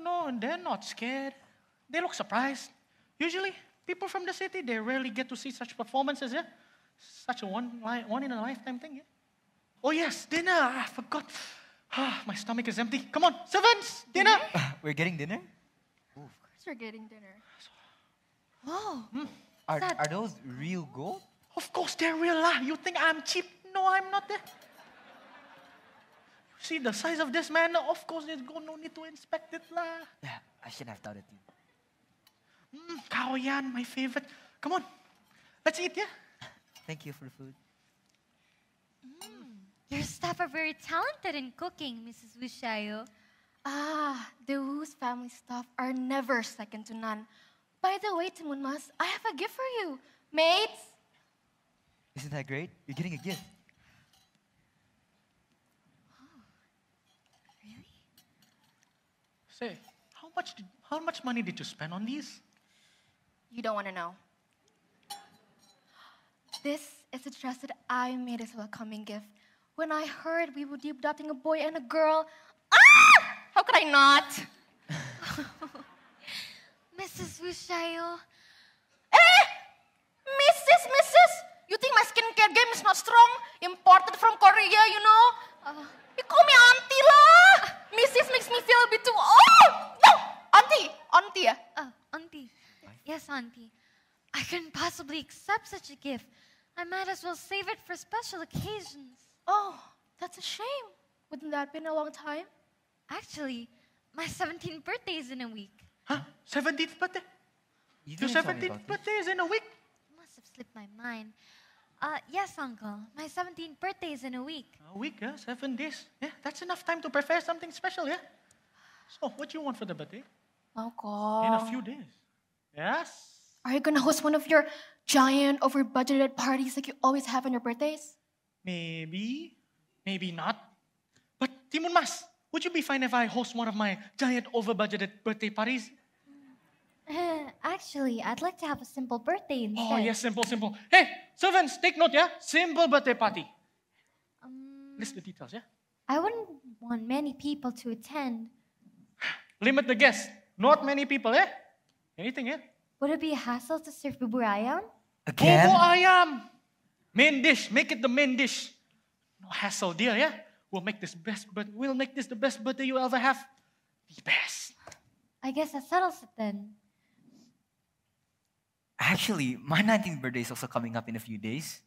No, they're not scared. They look surprised. Usually, people from the city, they rarely get to see such performances, yeah? Such a one in a lifetime thing, yeah? Oh yes, dinner, I forgot. My stomach is empty. Come on, servants, dinner. We're getting dinner? Of course we're getting dinner. Whoa. Are those real gold? Of course they're real lah. You think I'm cheap? No, I'm not there. See the size of this man? Of course there's gold. No need to inspect it lah. Yeah, I should have doubted you. Kaoyan, my favorite. Come on, let's eat, yeah? Thank you for the food. Your staff are very talented in cooking, Mrs. Wishayo. The Wu's family staff are never second to none. By the way, Timun Mas, I have a gift for you. Mates? Isn't that great? You're getting a gift. Say, how much money did you spend on these? You don't want to know. This is a dress that I made as a welcoming gift. When I heard we would be adopting a boy and a girl, how could I not? Mrs. Wishayo. Mrs. You think my skincare game is not strong? Imported from Korea, you know? You call me auntie lah. Mrs. makes me feel a bit too old. No, auntie, yeah. Auntie. Yes, auntie. I couldn't possibly accept such a gift. I might as well save it for special occasions. Oh, That's a shame. Wouldn't that been a long time? Actually, my 17th birthday is in a week. Huh? 17th birthday? You Your didn't tell me 17th about this. birthday is in a week? Must have slipped my mind. Yes, Uncle. My 17th birthday is in a week. A week, 7 days. Yeah, that's enough time to prepare something special, yeah? So, what do you want for the birthday? Uncle. In a few days. Yes? Are you gonna host one of your giant, over-budgeted parties like you always have on your birthdays? Maybe. Maybe not. But Timun Mas, would you be fine if I host one of my giant, over-budgeted birthday parties? Actually, I'd like to have a simple birthday instead. Oh, yes, simple. Hey, servants, take note, yeah? Simple birthday party. List the details, yeah? I wouldn't want many people to attend. Limit the guests. Not many people, eh? Anything, yeah? Would it be a hassle to serve bubur ayam? Again? Bubur ayam. Main dish. Make it the main dish. No hassle, dear, yeah? We'll make this the best birthday you ever have. The best. I guess that settles it then. Actually, my 19th birthday is also coming up in a few days.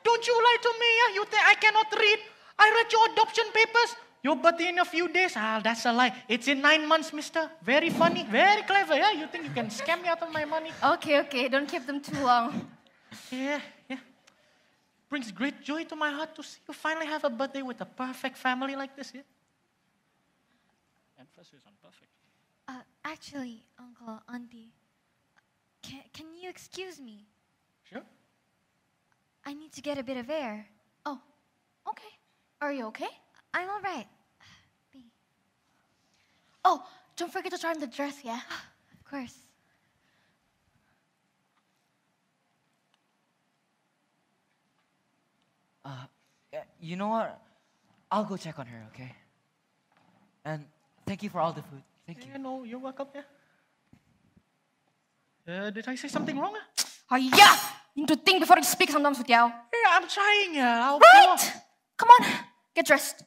Don't you lie to me, yeah? You think I cannot read? I read your adoption papers. Your birthday in a few days? That's a lie. It's in 9 months, mister. Very funny, very clever, yeah? You think you can scam me out of my money? Okay, don't keep them too long. Yeah. Brings great joy to my heart to see you finally have a birthday with a perfect family like this, yeah? Emphasis on perfect. Actually, Uncle, Auntie, can you excuse me? Sure. I need to get a bit of air. Oh, okay. Are you okay? I'm all right. Oh, don't forget to try on the dress, yeah? Of course. You know what? I'll go check on her, okay? And thank you for all the food. Thank you. No, you're welcome, yeah? Did I say something wrong? You need to think before you speak sometimes, Sutiao. Yeah, I'm trying, yeah. Right! Come on, get dressed.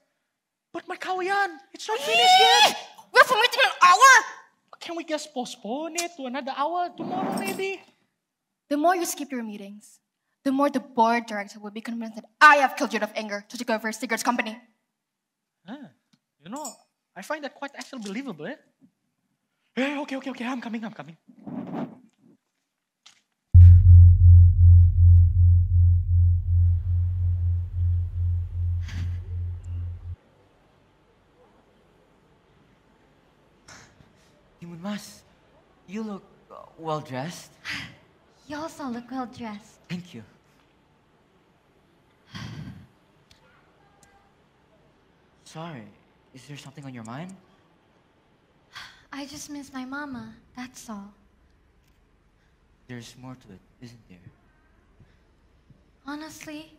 But my kawian, it's not finished yet. We have a meeting in an hour. Can we just postpone it to another hour tomorrow, maybe? The more you skip your meetings, the more the board director will be convinced that I have killed you out of anger to take over Sigurd's company. You know, I find that quite actually believable, eh? Hey, okay, I'm coming. Timun Mas, you look well-dressed. You also look well dressed. Thank you. Sorry, is there something on your mind? I just miss my mama, that's all. There's more to it, isn't there? Honestly,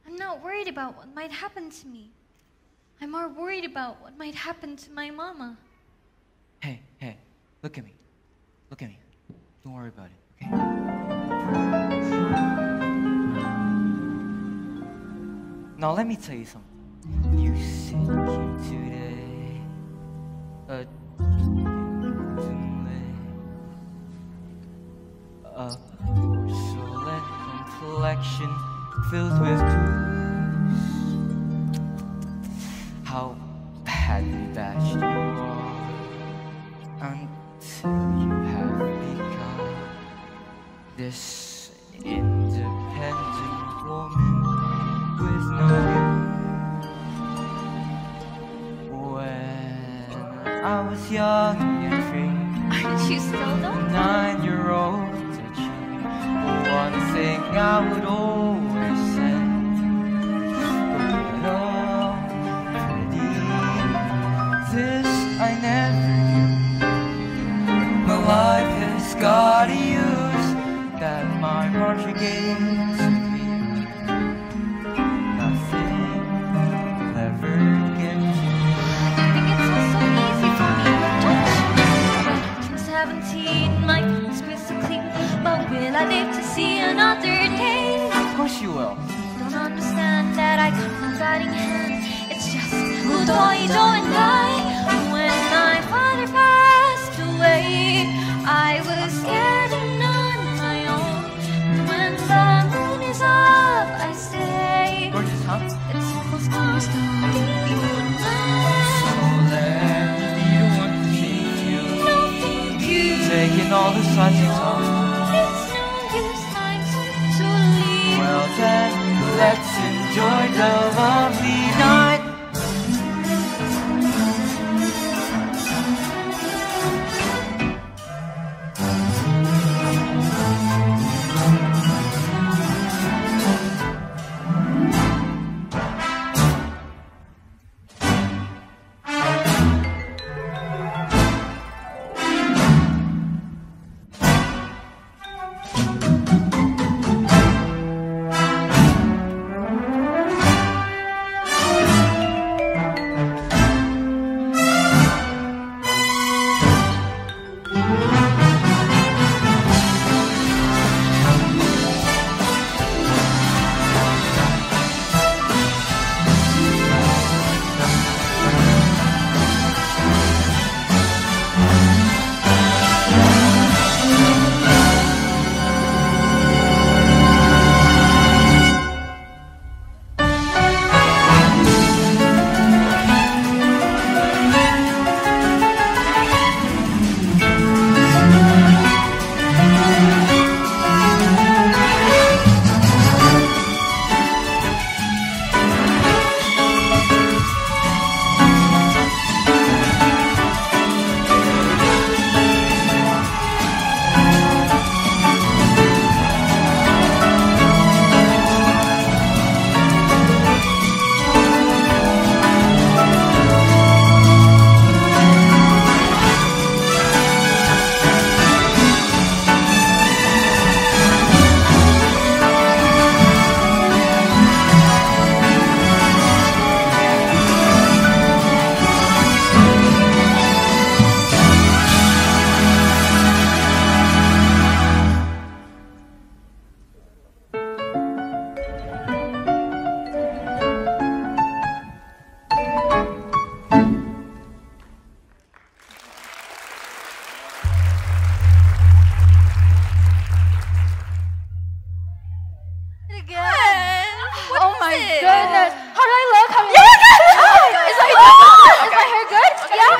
I'm not worried about what might happen to me. I'm more worried about what might happen to my mama. Hey, look at me. Don't worry about it, okay? Now let me tell you something. You sit here today, a porcelain complexion filled with bruise. How badly bashed you are until you have become this independent woman with no I was young and free. Aren't you still though? 9-year-old did you? One thing I would always say: go get up, pretty. This I never knew. My life has got to use that my mother gave to me. Nothing will ever get to me. 17, my hands feel so clean, but will I live to see another day? Of course you will. Don't understand that I got no guiding hand. It's just Udoido and I. When my father passed away, I was scared and on my own. When the moon is up, I say, gorgeous, huh? It's almost close to again. Oh my it? goodness. How do I look? How do I Yeah, look? good. Is my hair good? Yeah?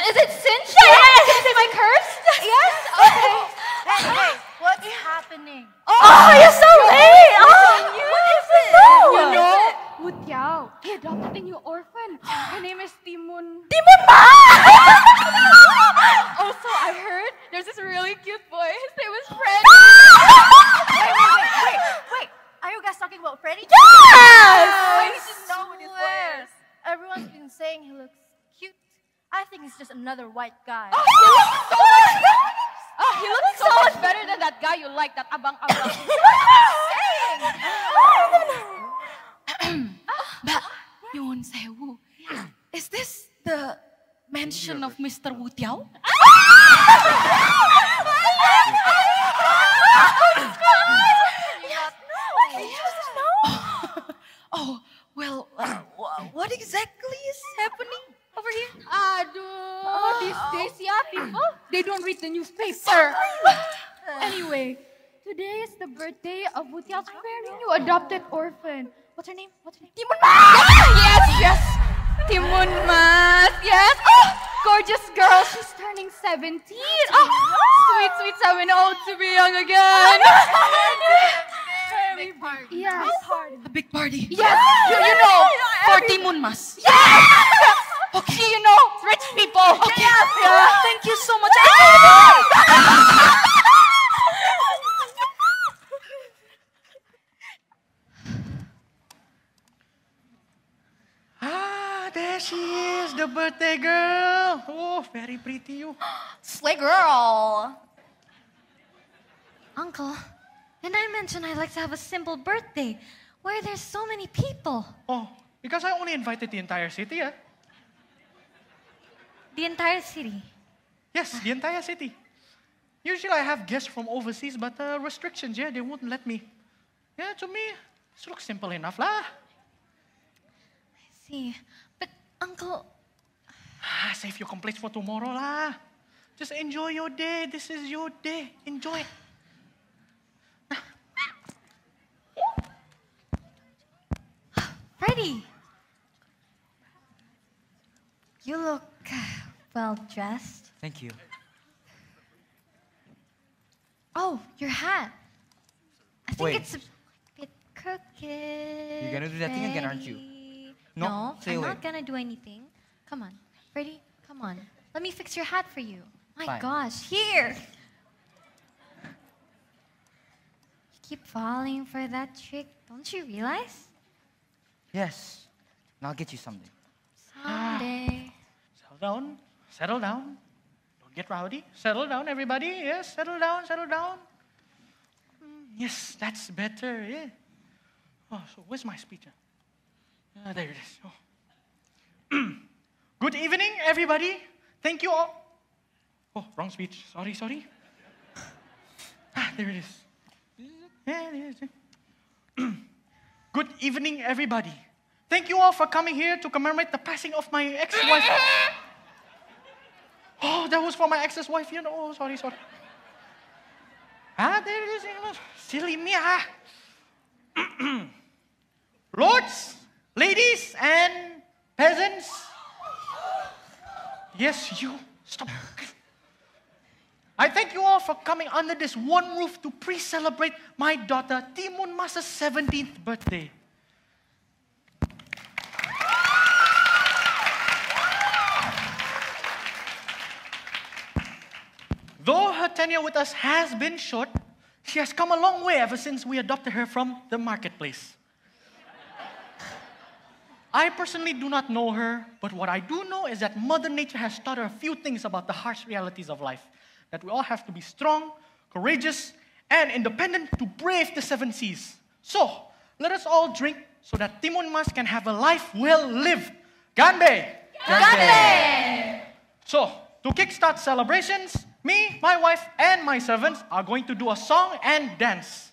Is it cinched? Yes. Can you see my curves? Yes? Okay. Hey, what's happening? Oh, you're so late! What is it? You know, Wu Tiao, he adopted a new orphan. Her name is Timun. Timun Mas! Also, I heard there's this really cute boy. His name is Freddy. Wait. Are you guys talking about Freddy? Yes! I need to know what this boy is. Everyone's been saying he looks cute. I think he's just another white guy. He looks so much better than that guy you like, that abang-abang. Mbak, Nyuwun Sewu. Is this the mansion of Mr. Wu Tiao? Oh, well, what exactly is happening over here? Aduh, these days, yeah, people, they don't read the newspaper. Anyway, today is the birthday of Wu Tiao's very new adopted orphan. What's her name? Timun Mas! Yes. Timun Mas, yes. Oh, gorgeous girl. She's turning 17. Oh, sweet 7-year-old to be young again. Big party. Yes. A big party. Yes. You know, for Timun Mas. Yes. Okay, you know, rich people. Okay. Yeah. Thank you so much. There she is, the birthday girl. Oh, very pretty you. Slay girl. Uncle, and I mentioned I like to have a simple birthday. Why are there so many people? Oh, because I only invited the entire city, yeah? The entire city. Yes, the entire city. Usually I have guests from overseas, but restrictions, yeah, they wouldn't let me. Yeah, to me, this looks simple enough, lah. See, but Uncle... Save your complaints for tomorrow, lah. Just enjoy your day. This is your day. Enjoy it. Freddy! You look well dressed. Thank you. Oh, your hat. I think Wait. it's a bit crooked. You're gonna do that thing again, aren't you? No, stay I'm away. not gonna do anything. Come on, Freddy, come on. Let me fix your hat for you. My Fine. gosh, here! You keep falling for that trick, don't you realize? Yes. And I'll get you something. Someday. Settle down. Settle down. Don't get rowdy. Settle down, everybody. Yes, settle down, settle down. Yes, that's better, yeah. Oh, so where's my speech? There it is. Oh. Good evening, everybody. Thank you all. Oh, wrong speech. Sorry. There it is. Yeah, there it is. Good evening, everybody. Thank you all for coming here to commemorate the passing of my ex-wife. Oh, that was for my ex's wife, you know. Oh, sorry. There it is. Silly me, Lords, ladies, and peasants. Yes, you. Stop. I thank you all for coming under this one roof to pre-celebrate my daughter Timun Mas' 17th birthday. Though her tenure with us has been short, she has come a long way ever since we adopted her from the marketplace. I personally do not know her, but what I do know is that Mother Nature has taught her a few things about the harsh realities of life. That we all have to be strong, courageous, and independent to brave the 7 seas. So, let us all drink so that Timun Mas can have a life well lived. Ganbei! Ganbei! So, to kickstart celebrations, me, my wife, and my servants are going to do a song and dance.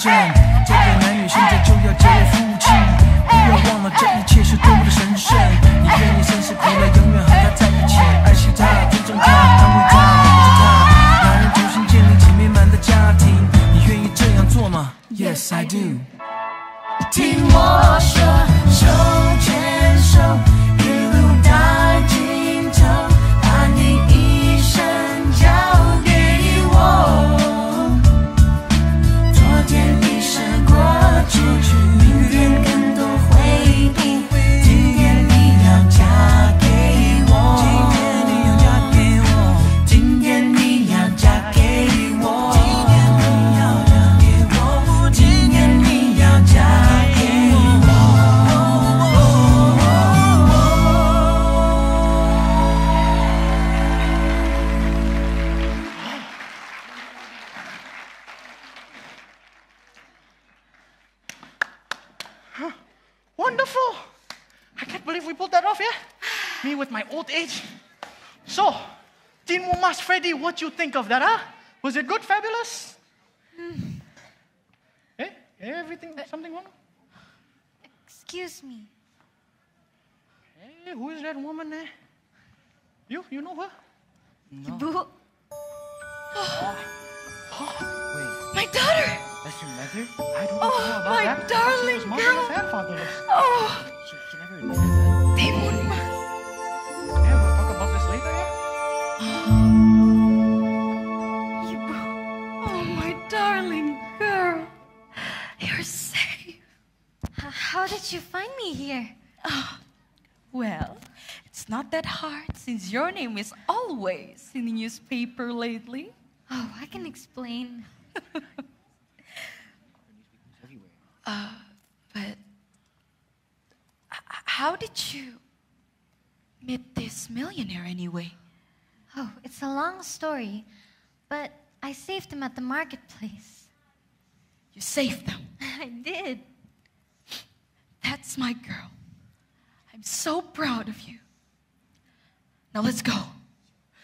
证，这对男女现在就要结为夫妻。不要忘了这一切是多么的神圣。你愿意生死苦乐，永远和他在一起，爱惜他，尊重他，安慰他，护着他，两人同心建立起美满的家庭。你愿意这样做吗 ？Yes, I do。听我说，手牵手，一路到尽头，把你一生交给我。昨天已时过去，明天更多回忆。今天你要嫁给我，今天你要嫁给我，今天你要嫁给我，今天你要嫁给我，今天你要嫁给我。Wonderful! I can't believe we pulled that off, yeah? Me with my old age. So, Timun Mas, Freddy, what you think of that, huh? Was it good, fabulous? Eh? Everything, something wrong? Excuse me. Hey, who is that woman there? You know her? Ibu. Wait, My daughter! that's your mother? I don't know Oh, about my that. darling She was girl! motherless and fatherless. Oh, She never admitted that. Timun Mas. Yeah, we'll talk about this later, yeah? Ibu. Oh, my darling girl. You're safe. How did you find me here? Oh, well, it's not that hard since your name is always in the newspaper lately. Oh, I can explain. But how did you meet this millionaire anyway? Oh, it's a long story, but I saved him at the marketplace. You saved them. I did. That's my girl. I'm so proud of you. Now let's go.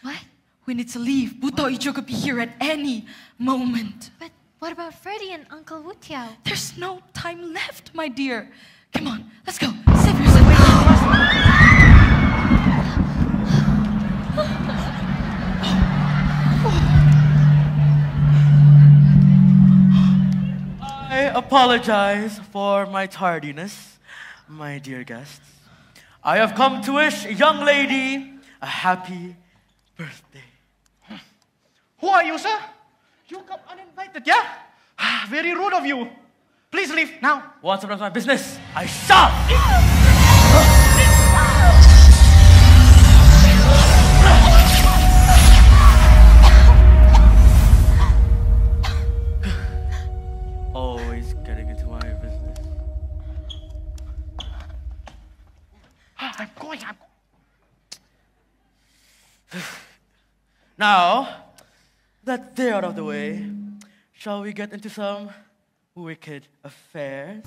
What? We need to leave. Buto Ijo could be here at any moment. But what about Freddy and Uncle Wu Tiao? There's no time left, my dear. Come on, let's go. Save yourself. I apologize for my tardiness, my dear guests. I have come to wish a young lady a happy birthday. Who are you, sir? You come uninvited, yeah? Very rude of you. Please leave now. Once about my business, I shall. Always getting into my business. I'm going. Now that they're out of the way, shall we get into some wicked affairs?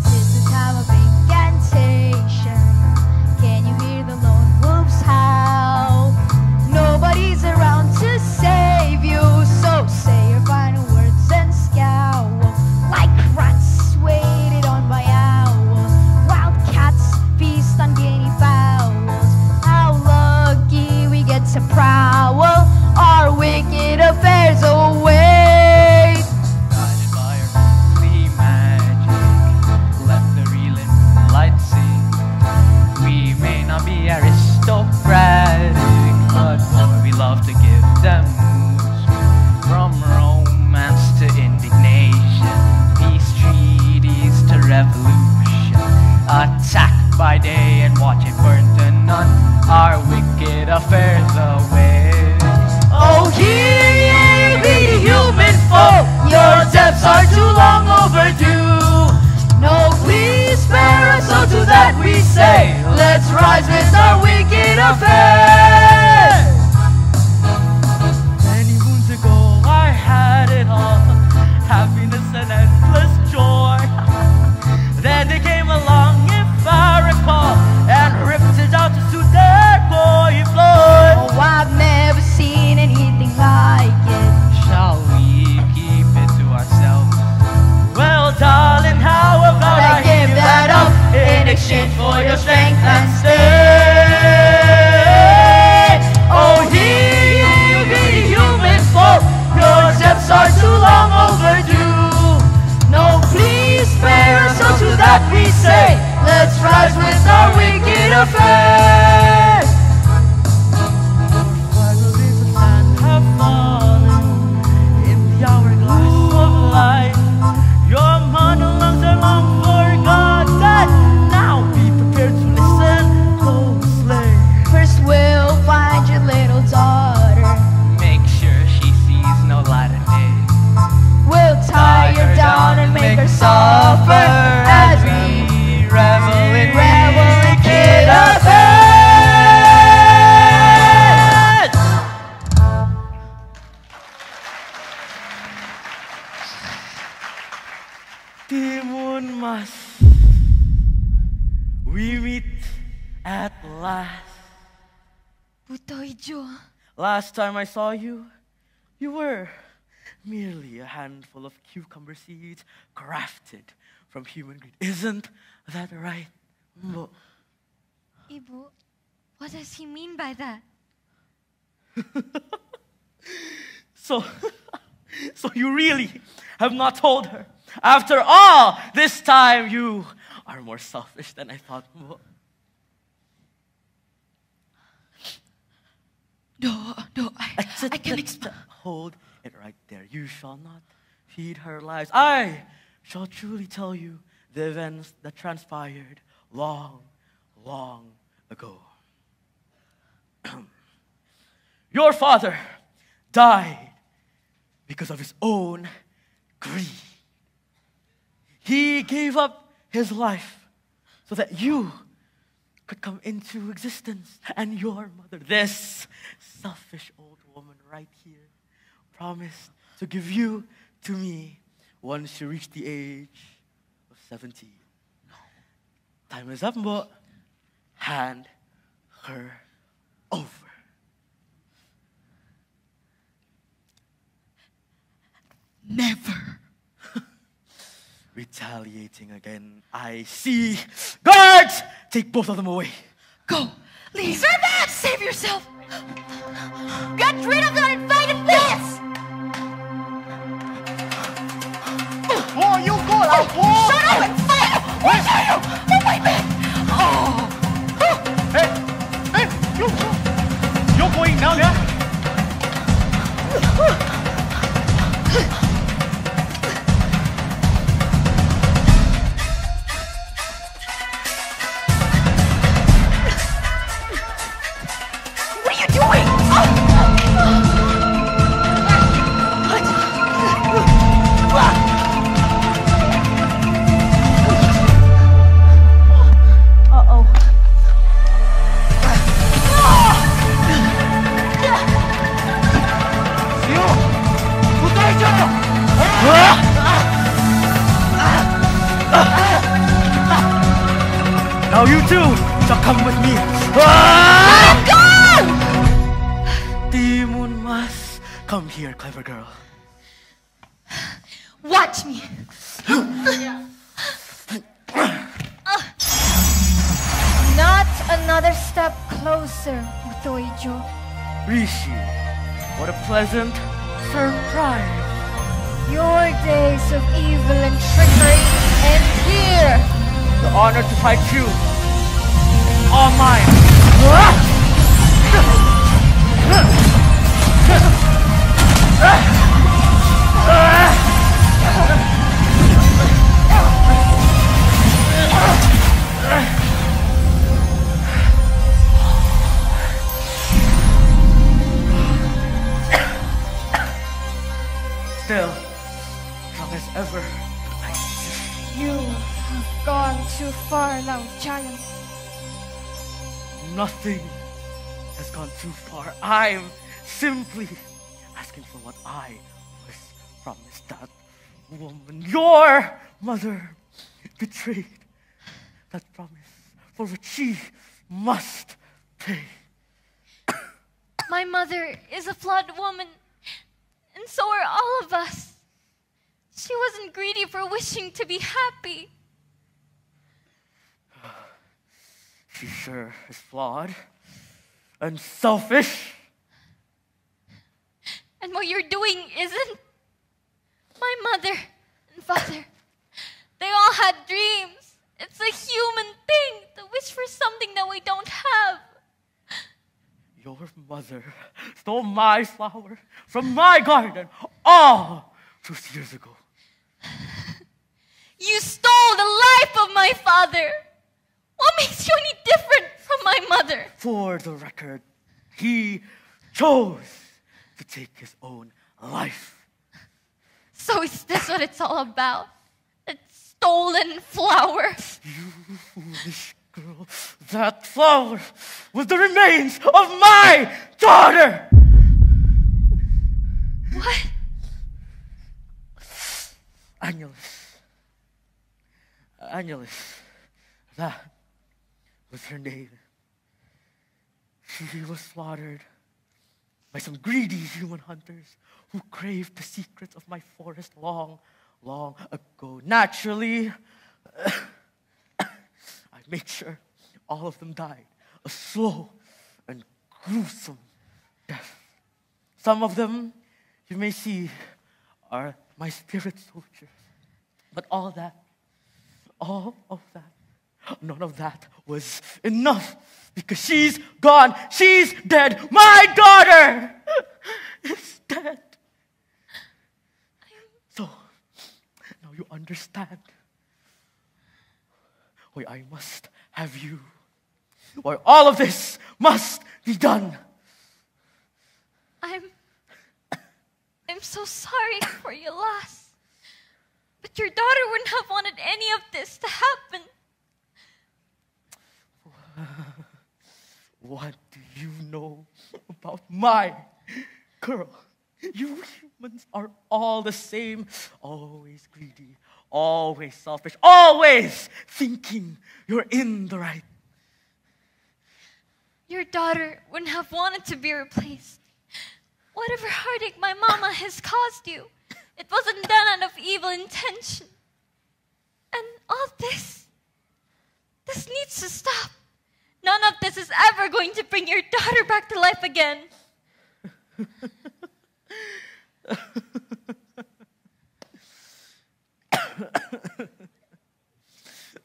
This is how a incantation. Can you hear the lone wolves howl? Nobody's around to save you, so say your final words and scowl. Like rats waited on by owls, wildcats feast on guinea fowls. How lucky we get to prowl our wicked affairs away. Guided by our monthly magic, let the reeling light sing. We may not be aristocratic, but boy, we love to give them moves. From romance to indignation, peace treaties to revolution. Attack by day and watch it burn to none. Our wicked affairs away. Oh, hear ye, be human folk, your debts are too long overdue. No, please spare us, so to that we say, let's rise with our wicked affairs. Many moons ago, I had it all, happiness and endless joy. Then they came along, if I recall, and ripped it out to suit their boy. suffer as we revel in wicked affairs. Timun Mas, we meet at last. Butoijo. Last time I saw you, you were merely a handful of cucumber seeds crafted from human greed. Isn't that right, Mbo? Ibu, what does he mean by that? So, so you really have not told her. After all, this time you are more selfish than I thought, Mbo. No, I can explain. Hold it right there. You shall not feed her lies. I shall truly tell you the events that transpired long, long ago. Your father died because of his own greed. He gave up his life so that you could come into existence. And your mother, this selfish old woman right here, promised to give you to me once you reach the age of 17. Time is up, Mbo. Hand her over. Never. Retaliating again, I see. Guards! Take both of them away. Go. Leave. Servant! Save yourself. Get rid of that invited face! Oh, you go, I'll go! Shut up and fight! Where are you? No, wait, man. Oh. Hey, you're going now, yeah? Now you too shall come with me. Timun Mas, come here, clever girl. Watch me. Not another step closer, Butoijo. Rishi, what a pleasant surprise. Your days of evil and trickery end here. The honor to fight you, all mine. Still, strong as ever, You have gone too far now, giant. nothing has gone too far. I'm simply asking for what I was promised. That woman, your mother, betrayed that promise for which she must pay. My mother is a flawed woman, and so are all of us. She wasn't greedy for wishing to be happy. She sure is flawed and selfish. And what you're doing isn't. My mother and father, they all had dreams. It's a human thing to wish for something that we don't have. Your mother stole my flower from my garden all those years ago. You stole the life of my father. What makes you any different from my mother? For the record, he chose to take his own life. So is this what it's all about? That stolen flower. You foolish girl. That flower was the remains of my daughter! What? Annulus. That was her name. She was slaughtered by some greedy human hunters who craved the secrets of my forest long, long ago. Naturally, I made sure all of them died a slow and gruesome death. Some of them, you may see, are my spirit soldiers. But all of that, none of that was enough because she's gone. She's dead. My daughter is dead. So, now you understand why I must have you. Why all of this must be done. I'm so sorry for your loss. But your daughter wouldn't have wanted any of this to happen. What do you know about my girl? You humans are all the same. Always greedy, always selfish, always thinking you're in the right. Your daughter wouldn't have wanted to be replaced. Whatever heartache my mama has caused you, it wasn't done out of evil intention. And all this needs to stop. None of this is ever going to bring your daughter back to life again.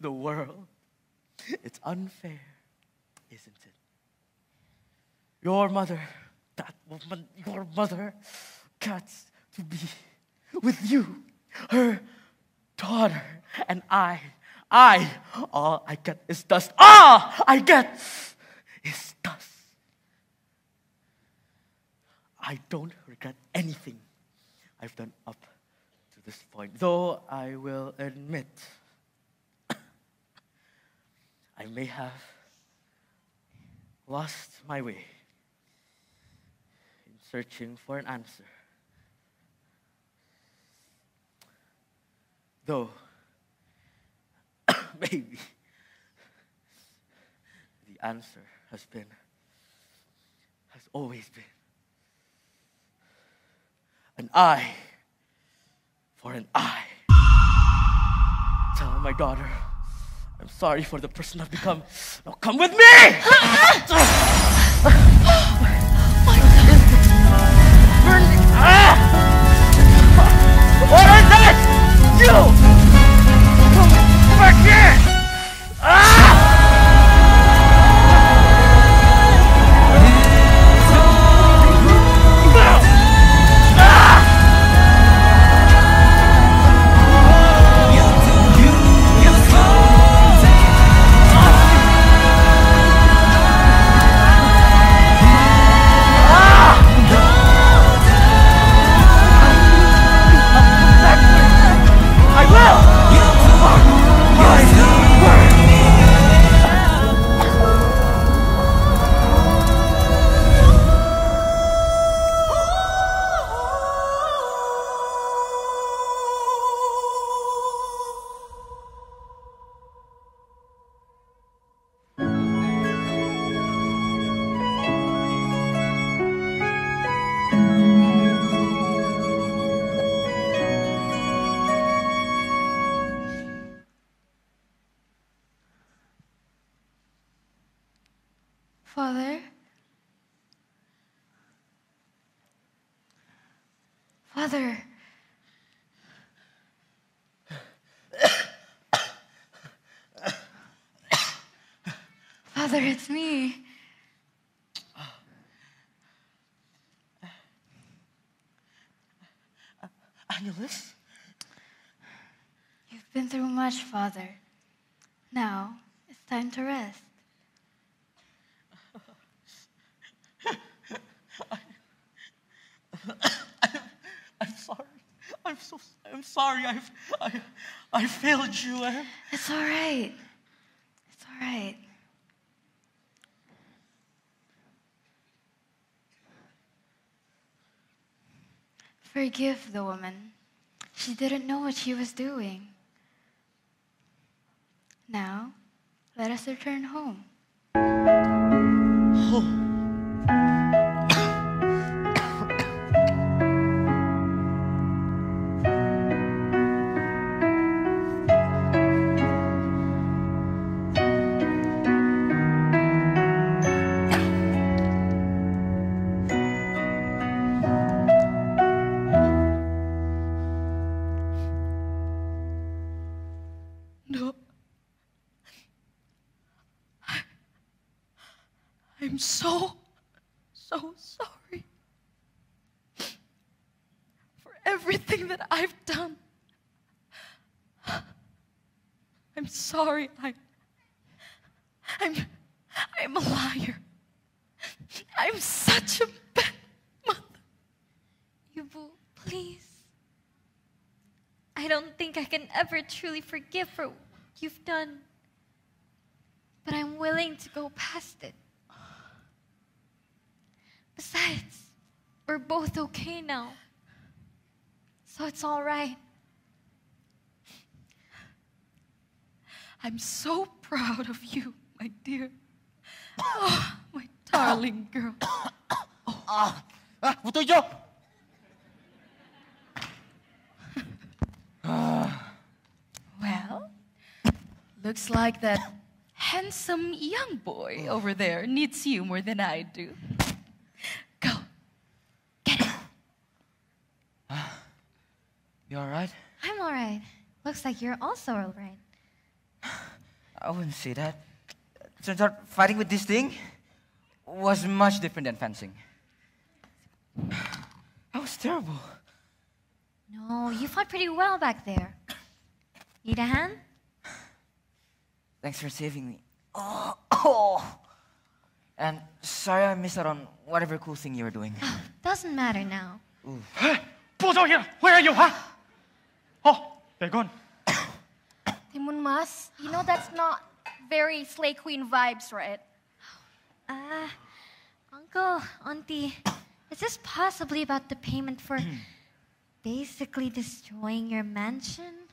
The world, it's unfair, isn't it? Your mother, that woman, your mother, gets to be with you, her daughter, and I, all I get is dust. All I get is dust. I don't regret anything I've done up to this point, though I will admit I may have lost my way in searching for an answer. Though, maybe the answer has always been an eye for an eye. Tell my daughter, I'm sorry for the person I've become. Now come with me! What is this? You! Come back here! Father? Father? Father, it's me. Annulus? You've been through much, Father. Now, it's time to rest. I'm sorry. I'm sorry. I failed you. It's all right. It's all right. Forgive the woman. She didn't know what she was doing. Now, let us return home. No. I'm so sorry for everything that I've done. I'm sorry. I'm a liar. I'm such a bad mother. Yubu, please. I don't think I can ever truly forgive for what you've done. But I'm willing to go past it. Besides, we're both okay now. So it's all right. I'm so proud of you, my dear. Oh, my darling girl. Buto hijau. Well, looks like that handsome young boy over there needs you more than I do. Go. Get it. You alright? I'm all right. Looks like you're also all right. I wouldn't say that. Turns out fighting with this thing was much different than fencing. That was terrible. No, you fought pretty well back there. Need a hand? Thanks for saving me. Oh. And sorry I missed out on whatever cool thing you were doing. Doesn't matter now. Pulo here! Where are you, huh? Oh, they're gone. Timun Mas, you know that's not very Slay Queen vibes, right? Uncle, Auntie, is this possibly about the payment for basically destroying your mansion?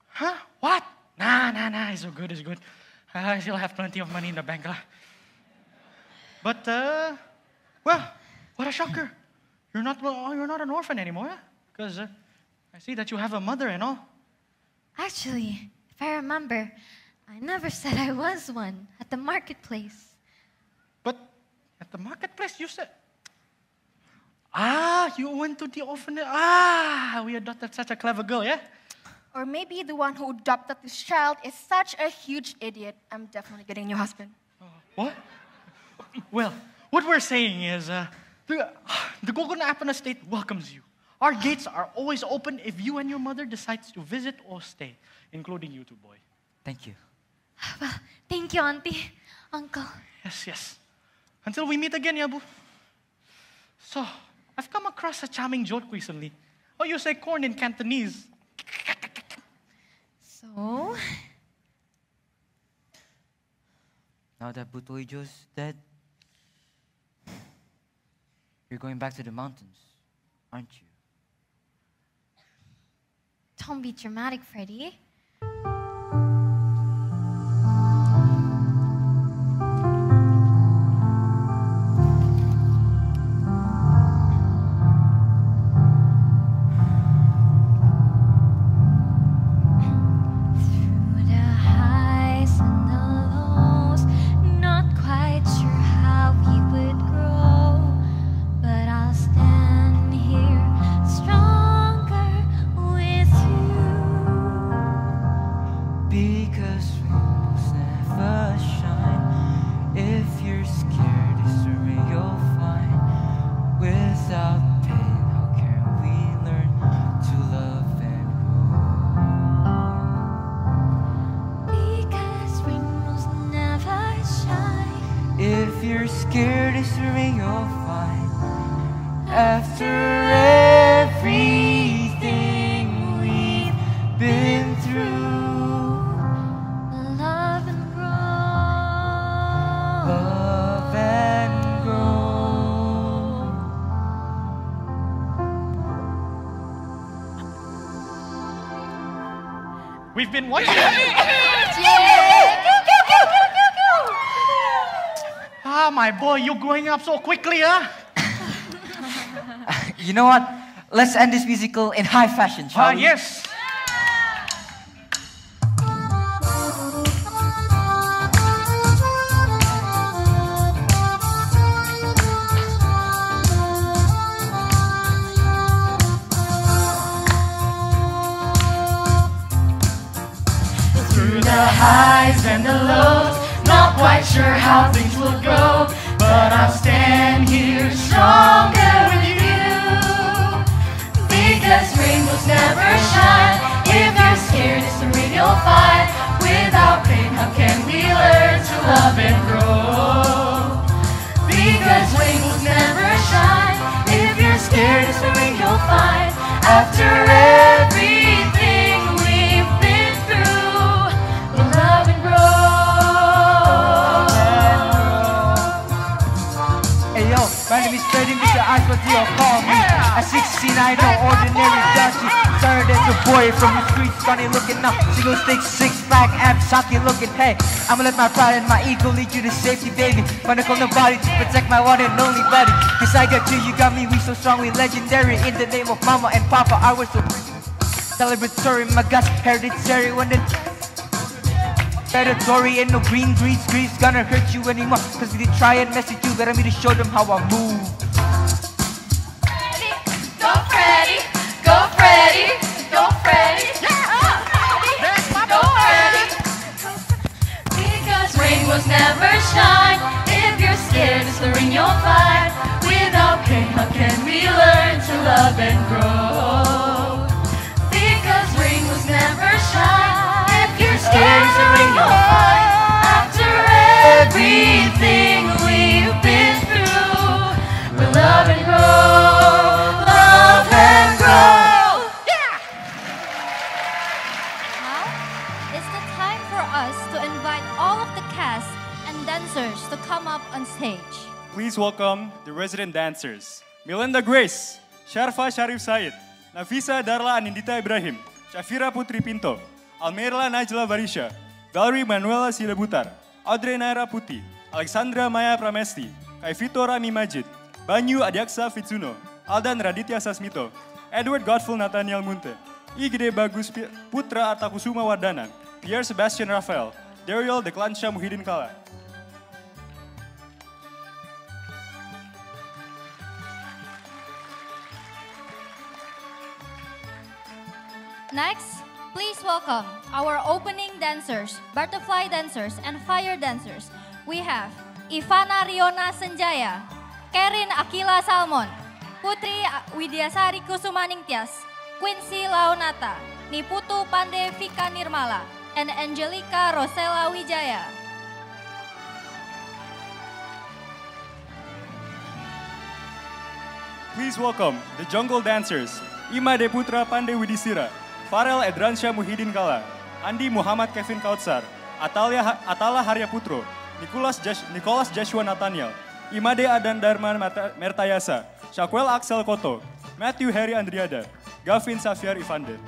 Huh? What? Nah. It's good, it's good. I still have plenty of money in the bank. But, well, what a shocker. You're not an orphan anymore, because I see that you have a mother and all. Actually, if I remember, I never said I was one at the marketplace. But at the marketplace, you said... you went to the orphanage. We adopted such a clever girl, yeah? Or maybe the one who adopted this child is such a huge idiot. I'm definitely getting a new husband. What? Well, what we're saying is the Gogonapana estate welcomes you. Our gates are always open if you and your mother decides to visit or stay, including you two, boy. Thank you. Well, thank you, Auntie, Uncle. Yes. Until we meet again, Yabu. So, I've come across a charming joke recently. Oh, you say corn in Cantonese. So? Now that Buto Hijau's dead, you're going back to the mountains, aren't you? Don't be dramatic, Freddie. After everything we've been through. We've been watching. Ah, my boy, you're growing up so quickly, huh? You know what? Let's end this musical in high fashion, shall we? Yes. Through the highs and the lows, not quite sure how things will go, but I'll stand here stronger with you. Because rainbows never shine. If you're scared, it's the rain you'll find. Without pain, how can we learn to love and grow? Because rainbows never shine. If you're scared, it's the rain you'll find. After everything we've been through, we'll love and grow. Hey yo, my name is Freddie, Mr. Ice, what do you call me? At 16, I know ordinary dusty. Started as a boy from the streets, funny looking up. Single stick, six-pack, abs, hockey looking. Hey, I'ma let my pride and my ego lead you to safety, baby. Wanna call nobody to protect my one and only buddy. Cause I got you got me, we so strong, we legendary. In the name of mama and papa, I was so celebratory. My God's hereditary when the predatory and no green grease gonna hurt you anymore. Cause if they try and mess with you, better me to show them how I move. Go Freddy, go Freddy, go Freddy, go Freddy. Because rainbows never shine. If you're scared, it's the rain you'll find. Without pain, how can we learn to love and grow? Because rainbows never shine. If you're scared, it's the rain you'll find. After everything we've been through, we'll love and grow. Love and grow. Now, it's the time for us to invite all of the cast and dancers to come up on stage. Please welcome the resident dancers. Melinda Grace, Sharfa Sharif Said, Nafisa Darla Anindita Ibrahim, Shafira Putri Pinto, Almerla Najla Varisha, Valerie Manuela Silabutar, Audrey Naira Puti, Alexandra Maya Pramesti, Kaifito Rami Majid, Banyu Adiaksa Fitsuno, Aldan Raditya Sasmito, Edward Godful Nathaniel Munte, Igede Bagus Putra Artakusuma Wardana, Pierre Sebastian Raphael, Daryl Deklansha Muhyiddin Kala. Next, please welcome our opening dancers, butterfly dancers, and fire dancers. We have Ivana Riona Senjaya, Kerin Akila Salmon, Putri Widyasari Kusumaningtyas, Quincy Launata, Niputu Pande Vika Nirmala, and Angelica Rosella Wijaya. Please welcome the jungle dancers, Ima Deputra Pande Widisira, Farel Edransya Muhyiddin Kala, Andi Muhammad Kevin Kautsar, Atala Harya Putro, Nicholas Joshua Nathaniel, Imade Adan Darman Mertayasa, Shakwel Axel Koto, Matthew Harry Andriada, Gavin Xavier Ivander.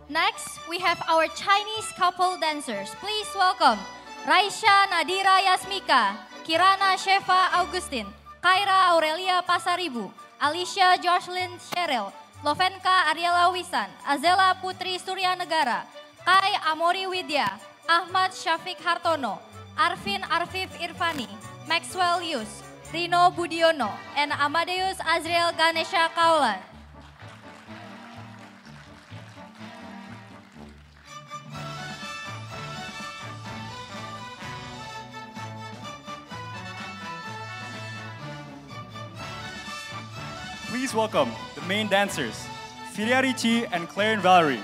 Next, we have our Chinese couple dancers. Please welcome Raisha Nadira Yasmika, Kirana Shefa Augustin, Kaira Aurelia Pasaribu, Alicia Jocelyn Cheryl, Lovenka Ariela Wisan, Azela Putri Surya Negara, Kai Amori Widya, Ahmad Syafiq Hartono, Arvin Arfif Irfani, Maxwell Yus, Rino Budiono, and Amadeus Azriel Ganesha Kaulan. Please welcome the main dancers, Firia Ricci and Claire and Valerie.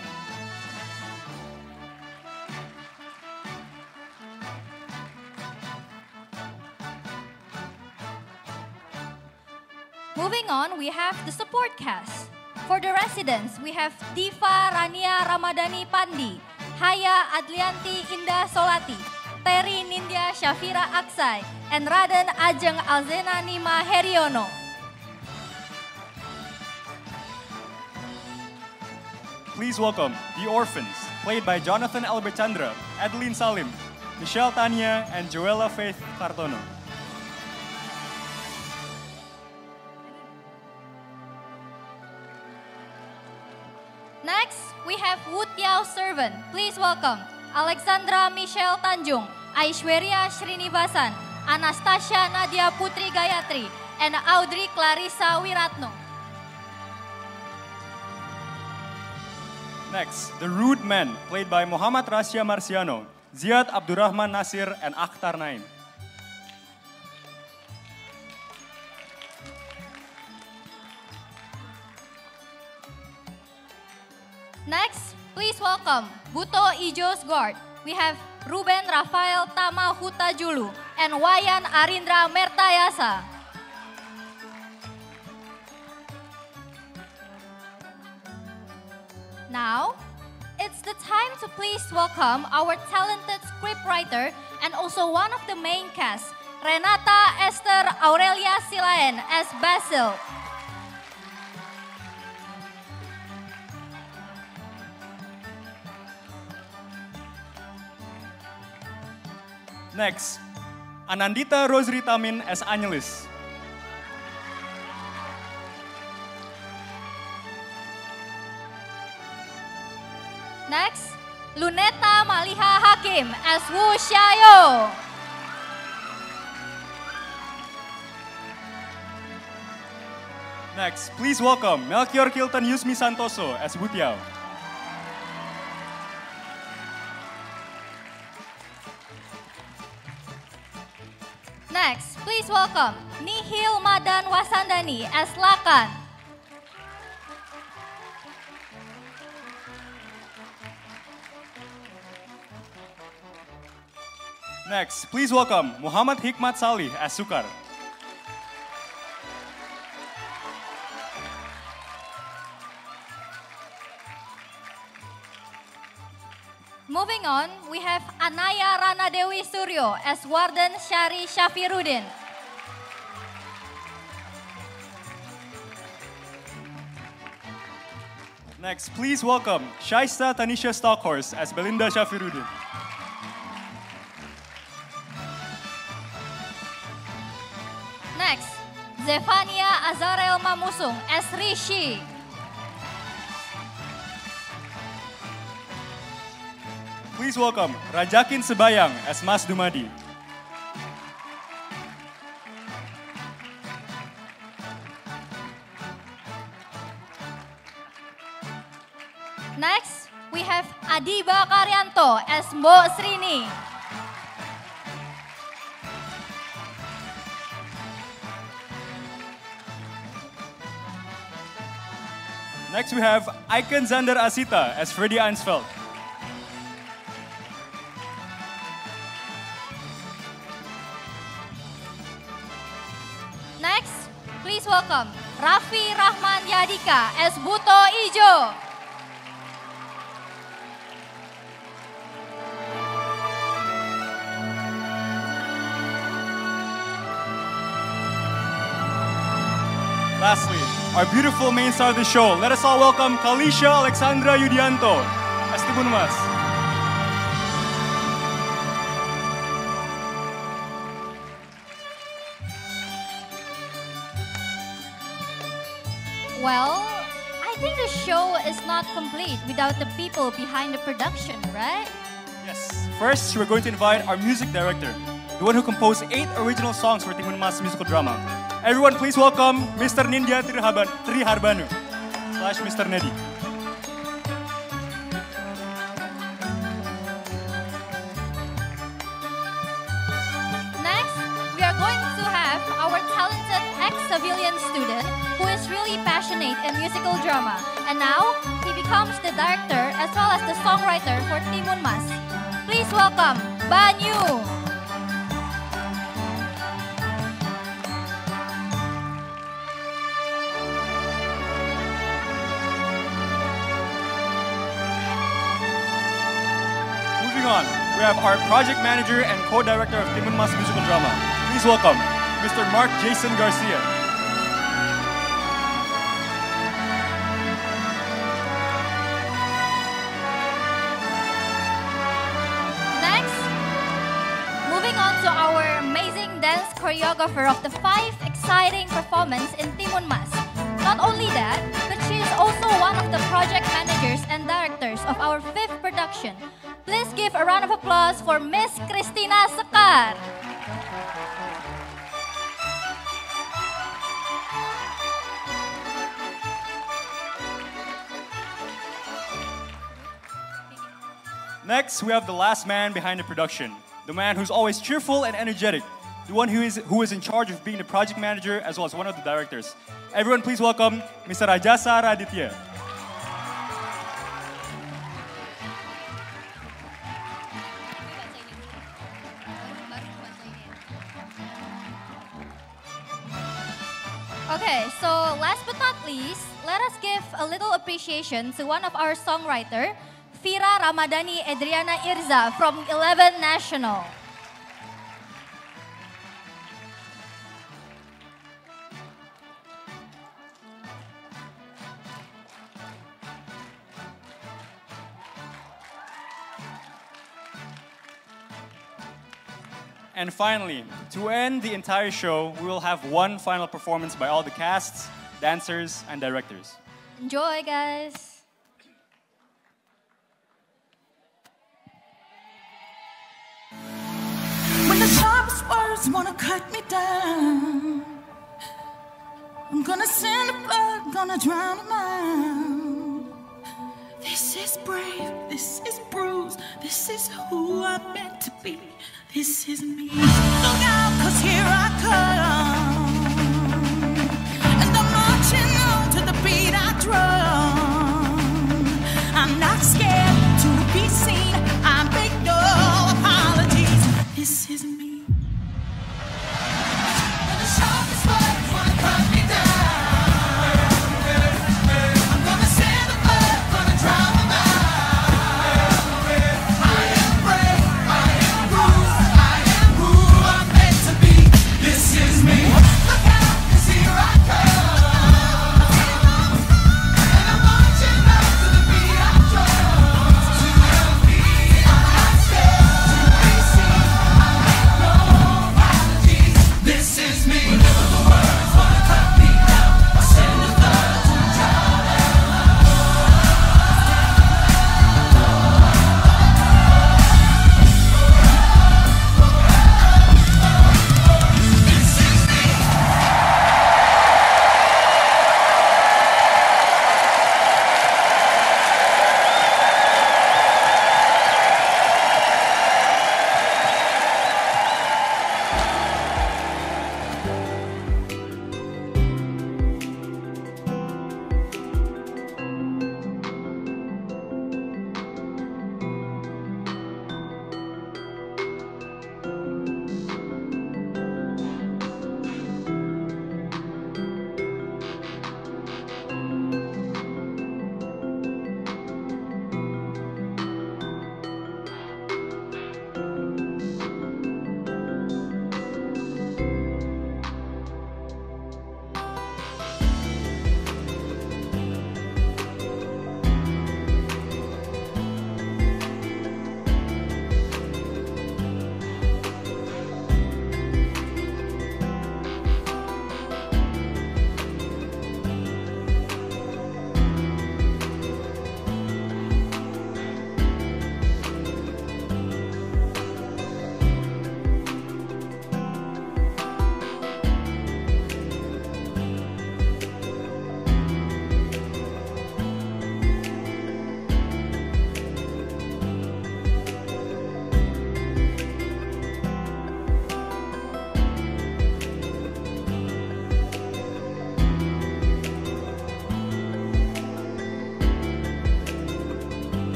Moving on, we have the support cast. For the residents, we have Diva Rania Ramadhani Pandi, Haya Adlianti Indah Solati, Teri Nindya Syafira Aksai and Raden Ajeng Alzena Nima Heriono. Please welcome The Orphans, played by Jonathan Alberchandra, Adeline Salim, Michelle Tanya, and Joella Faith Cartono. Next, we have Wu Tiao Servant. Please welcome Alexandra Michelle Tanjung, Aishwarya Srinivasan, Anastasia Nadia Putri Gayatri, and Audrey Clarissa Wiratno. Next, The Rude Men, played by Muhammad Rasya Marciano, Ziad Abdurrahman Nasir, and Akhtar Naim. Next, please welcome Buto Ijos Guard. We have Ruben Rafael Tama Huta Julu and Wayan Arindra Mertayasa. Now, it's the time to please welcome our talented scriptwriter and also one of the main cast, Renata Esther Aurelia Silaen as Basil. Next, Anandita Rosri Tamin as Angelis. Next, Luneta Maliha Hakim as Wu Xiayo. Next, please welcome Melchior Kilton Yusmi Santoso as Butiao. Next, please welcome Nihil Madan Wasandani as Lakan. Next, please welcome Muhammad Hikmat Salih as Sukar. Moving on, we have Anaya Rana Dewi Suryo as Warden Syari Syafiruddin. Next, please welcome Shaista Tanisha Stockhorse as Belinda Syafiruddin. Next, Zefania Azarel Mamusung as Rishi. Please welcome Rajakin Sebayang as Mas Dumadi. Next, we have Adiba Karyanto as Mbok Srini. Next, we have Icon Zander Asita as Freddy Einsfeld. Next, please welcome Raffi Rahman Yadika as Buto Ijo. Lastly, our beautiful main star of the show. Let us all welcome Kalisha Alexandra Yudianto as Timun Mas. Well, I think the show is not complete without the people behind the production, right? Yes. First, we're going to invite our music director, the one who composed 8 original songs for Timun Mas musical drama. Everyone, please welcome Mr. Nindya Triharbanu / Mr. Nedi. Next, we are going to have our talented ex-civilian student who is really passionate in musical drama. And now, he becomes the director as well as the songwriter for Timun Mas. Please welcome Banyu. Moving on, we we have our project manager and co-director of Timun Mas musical drama. Please welcome Mr. Mark Jason Garcia. Moving on to our amazing dance choreographer of the 5 exciting performance in Timun Mas. Not only that, but she is also one of the project managers and directors of our 5th production. Please give a round of applause for Miss Christina Sekar. Next, we have the last man behind the production. The man who's always cheerful and energetic. The one who is in charge of being the project manager as well as one of the directors. Everyone please welcome Mr. Rajasa Raditya. Okay, so last but not least, let us give a little appreciation to one of our songwriter, Fira Ramadhani Adriana Irza from 11 National. And finally, to end the entire show, we will have one final performance by all the casts, dancers, and directors. Enjoy, guys. When the sharpest words wanna cut me down, I'm gonna send a blood, gonna drown a mind. This is brave, this is bruised, this is who I'm meant to be. This is me. Look out, 'cause here I come. And I'm marching on to the beat I drum. I'm not scared to be seen. I make no apologies. This is me.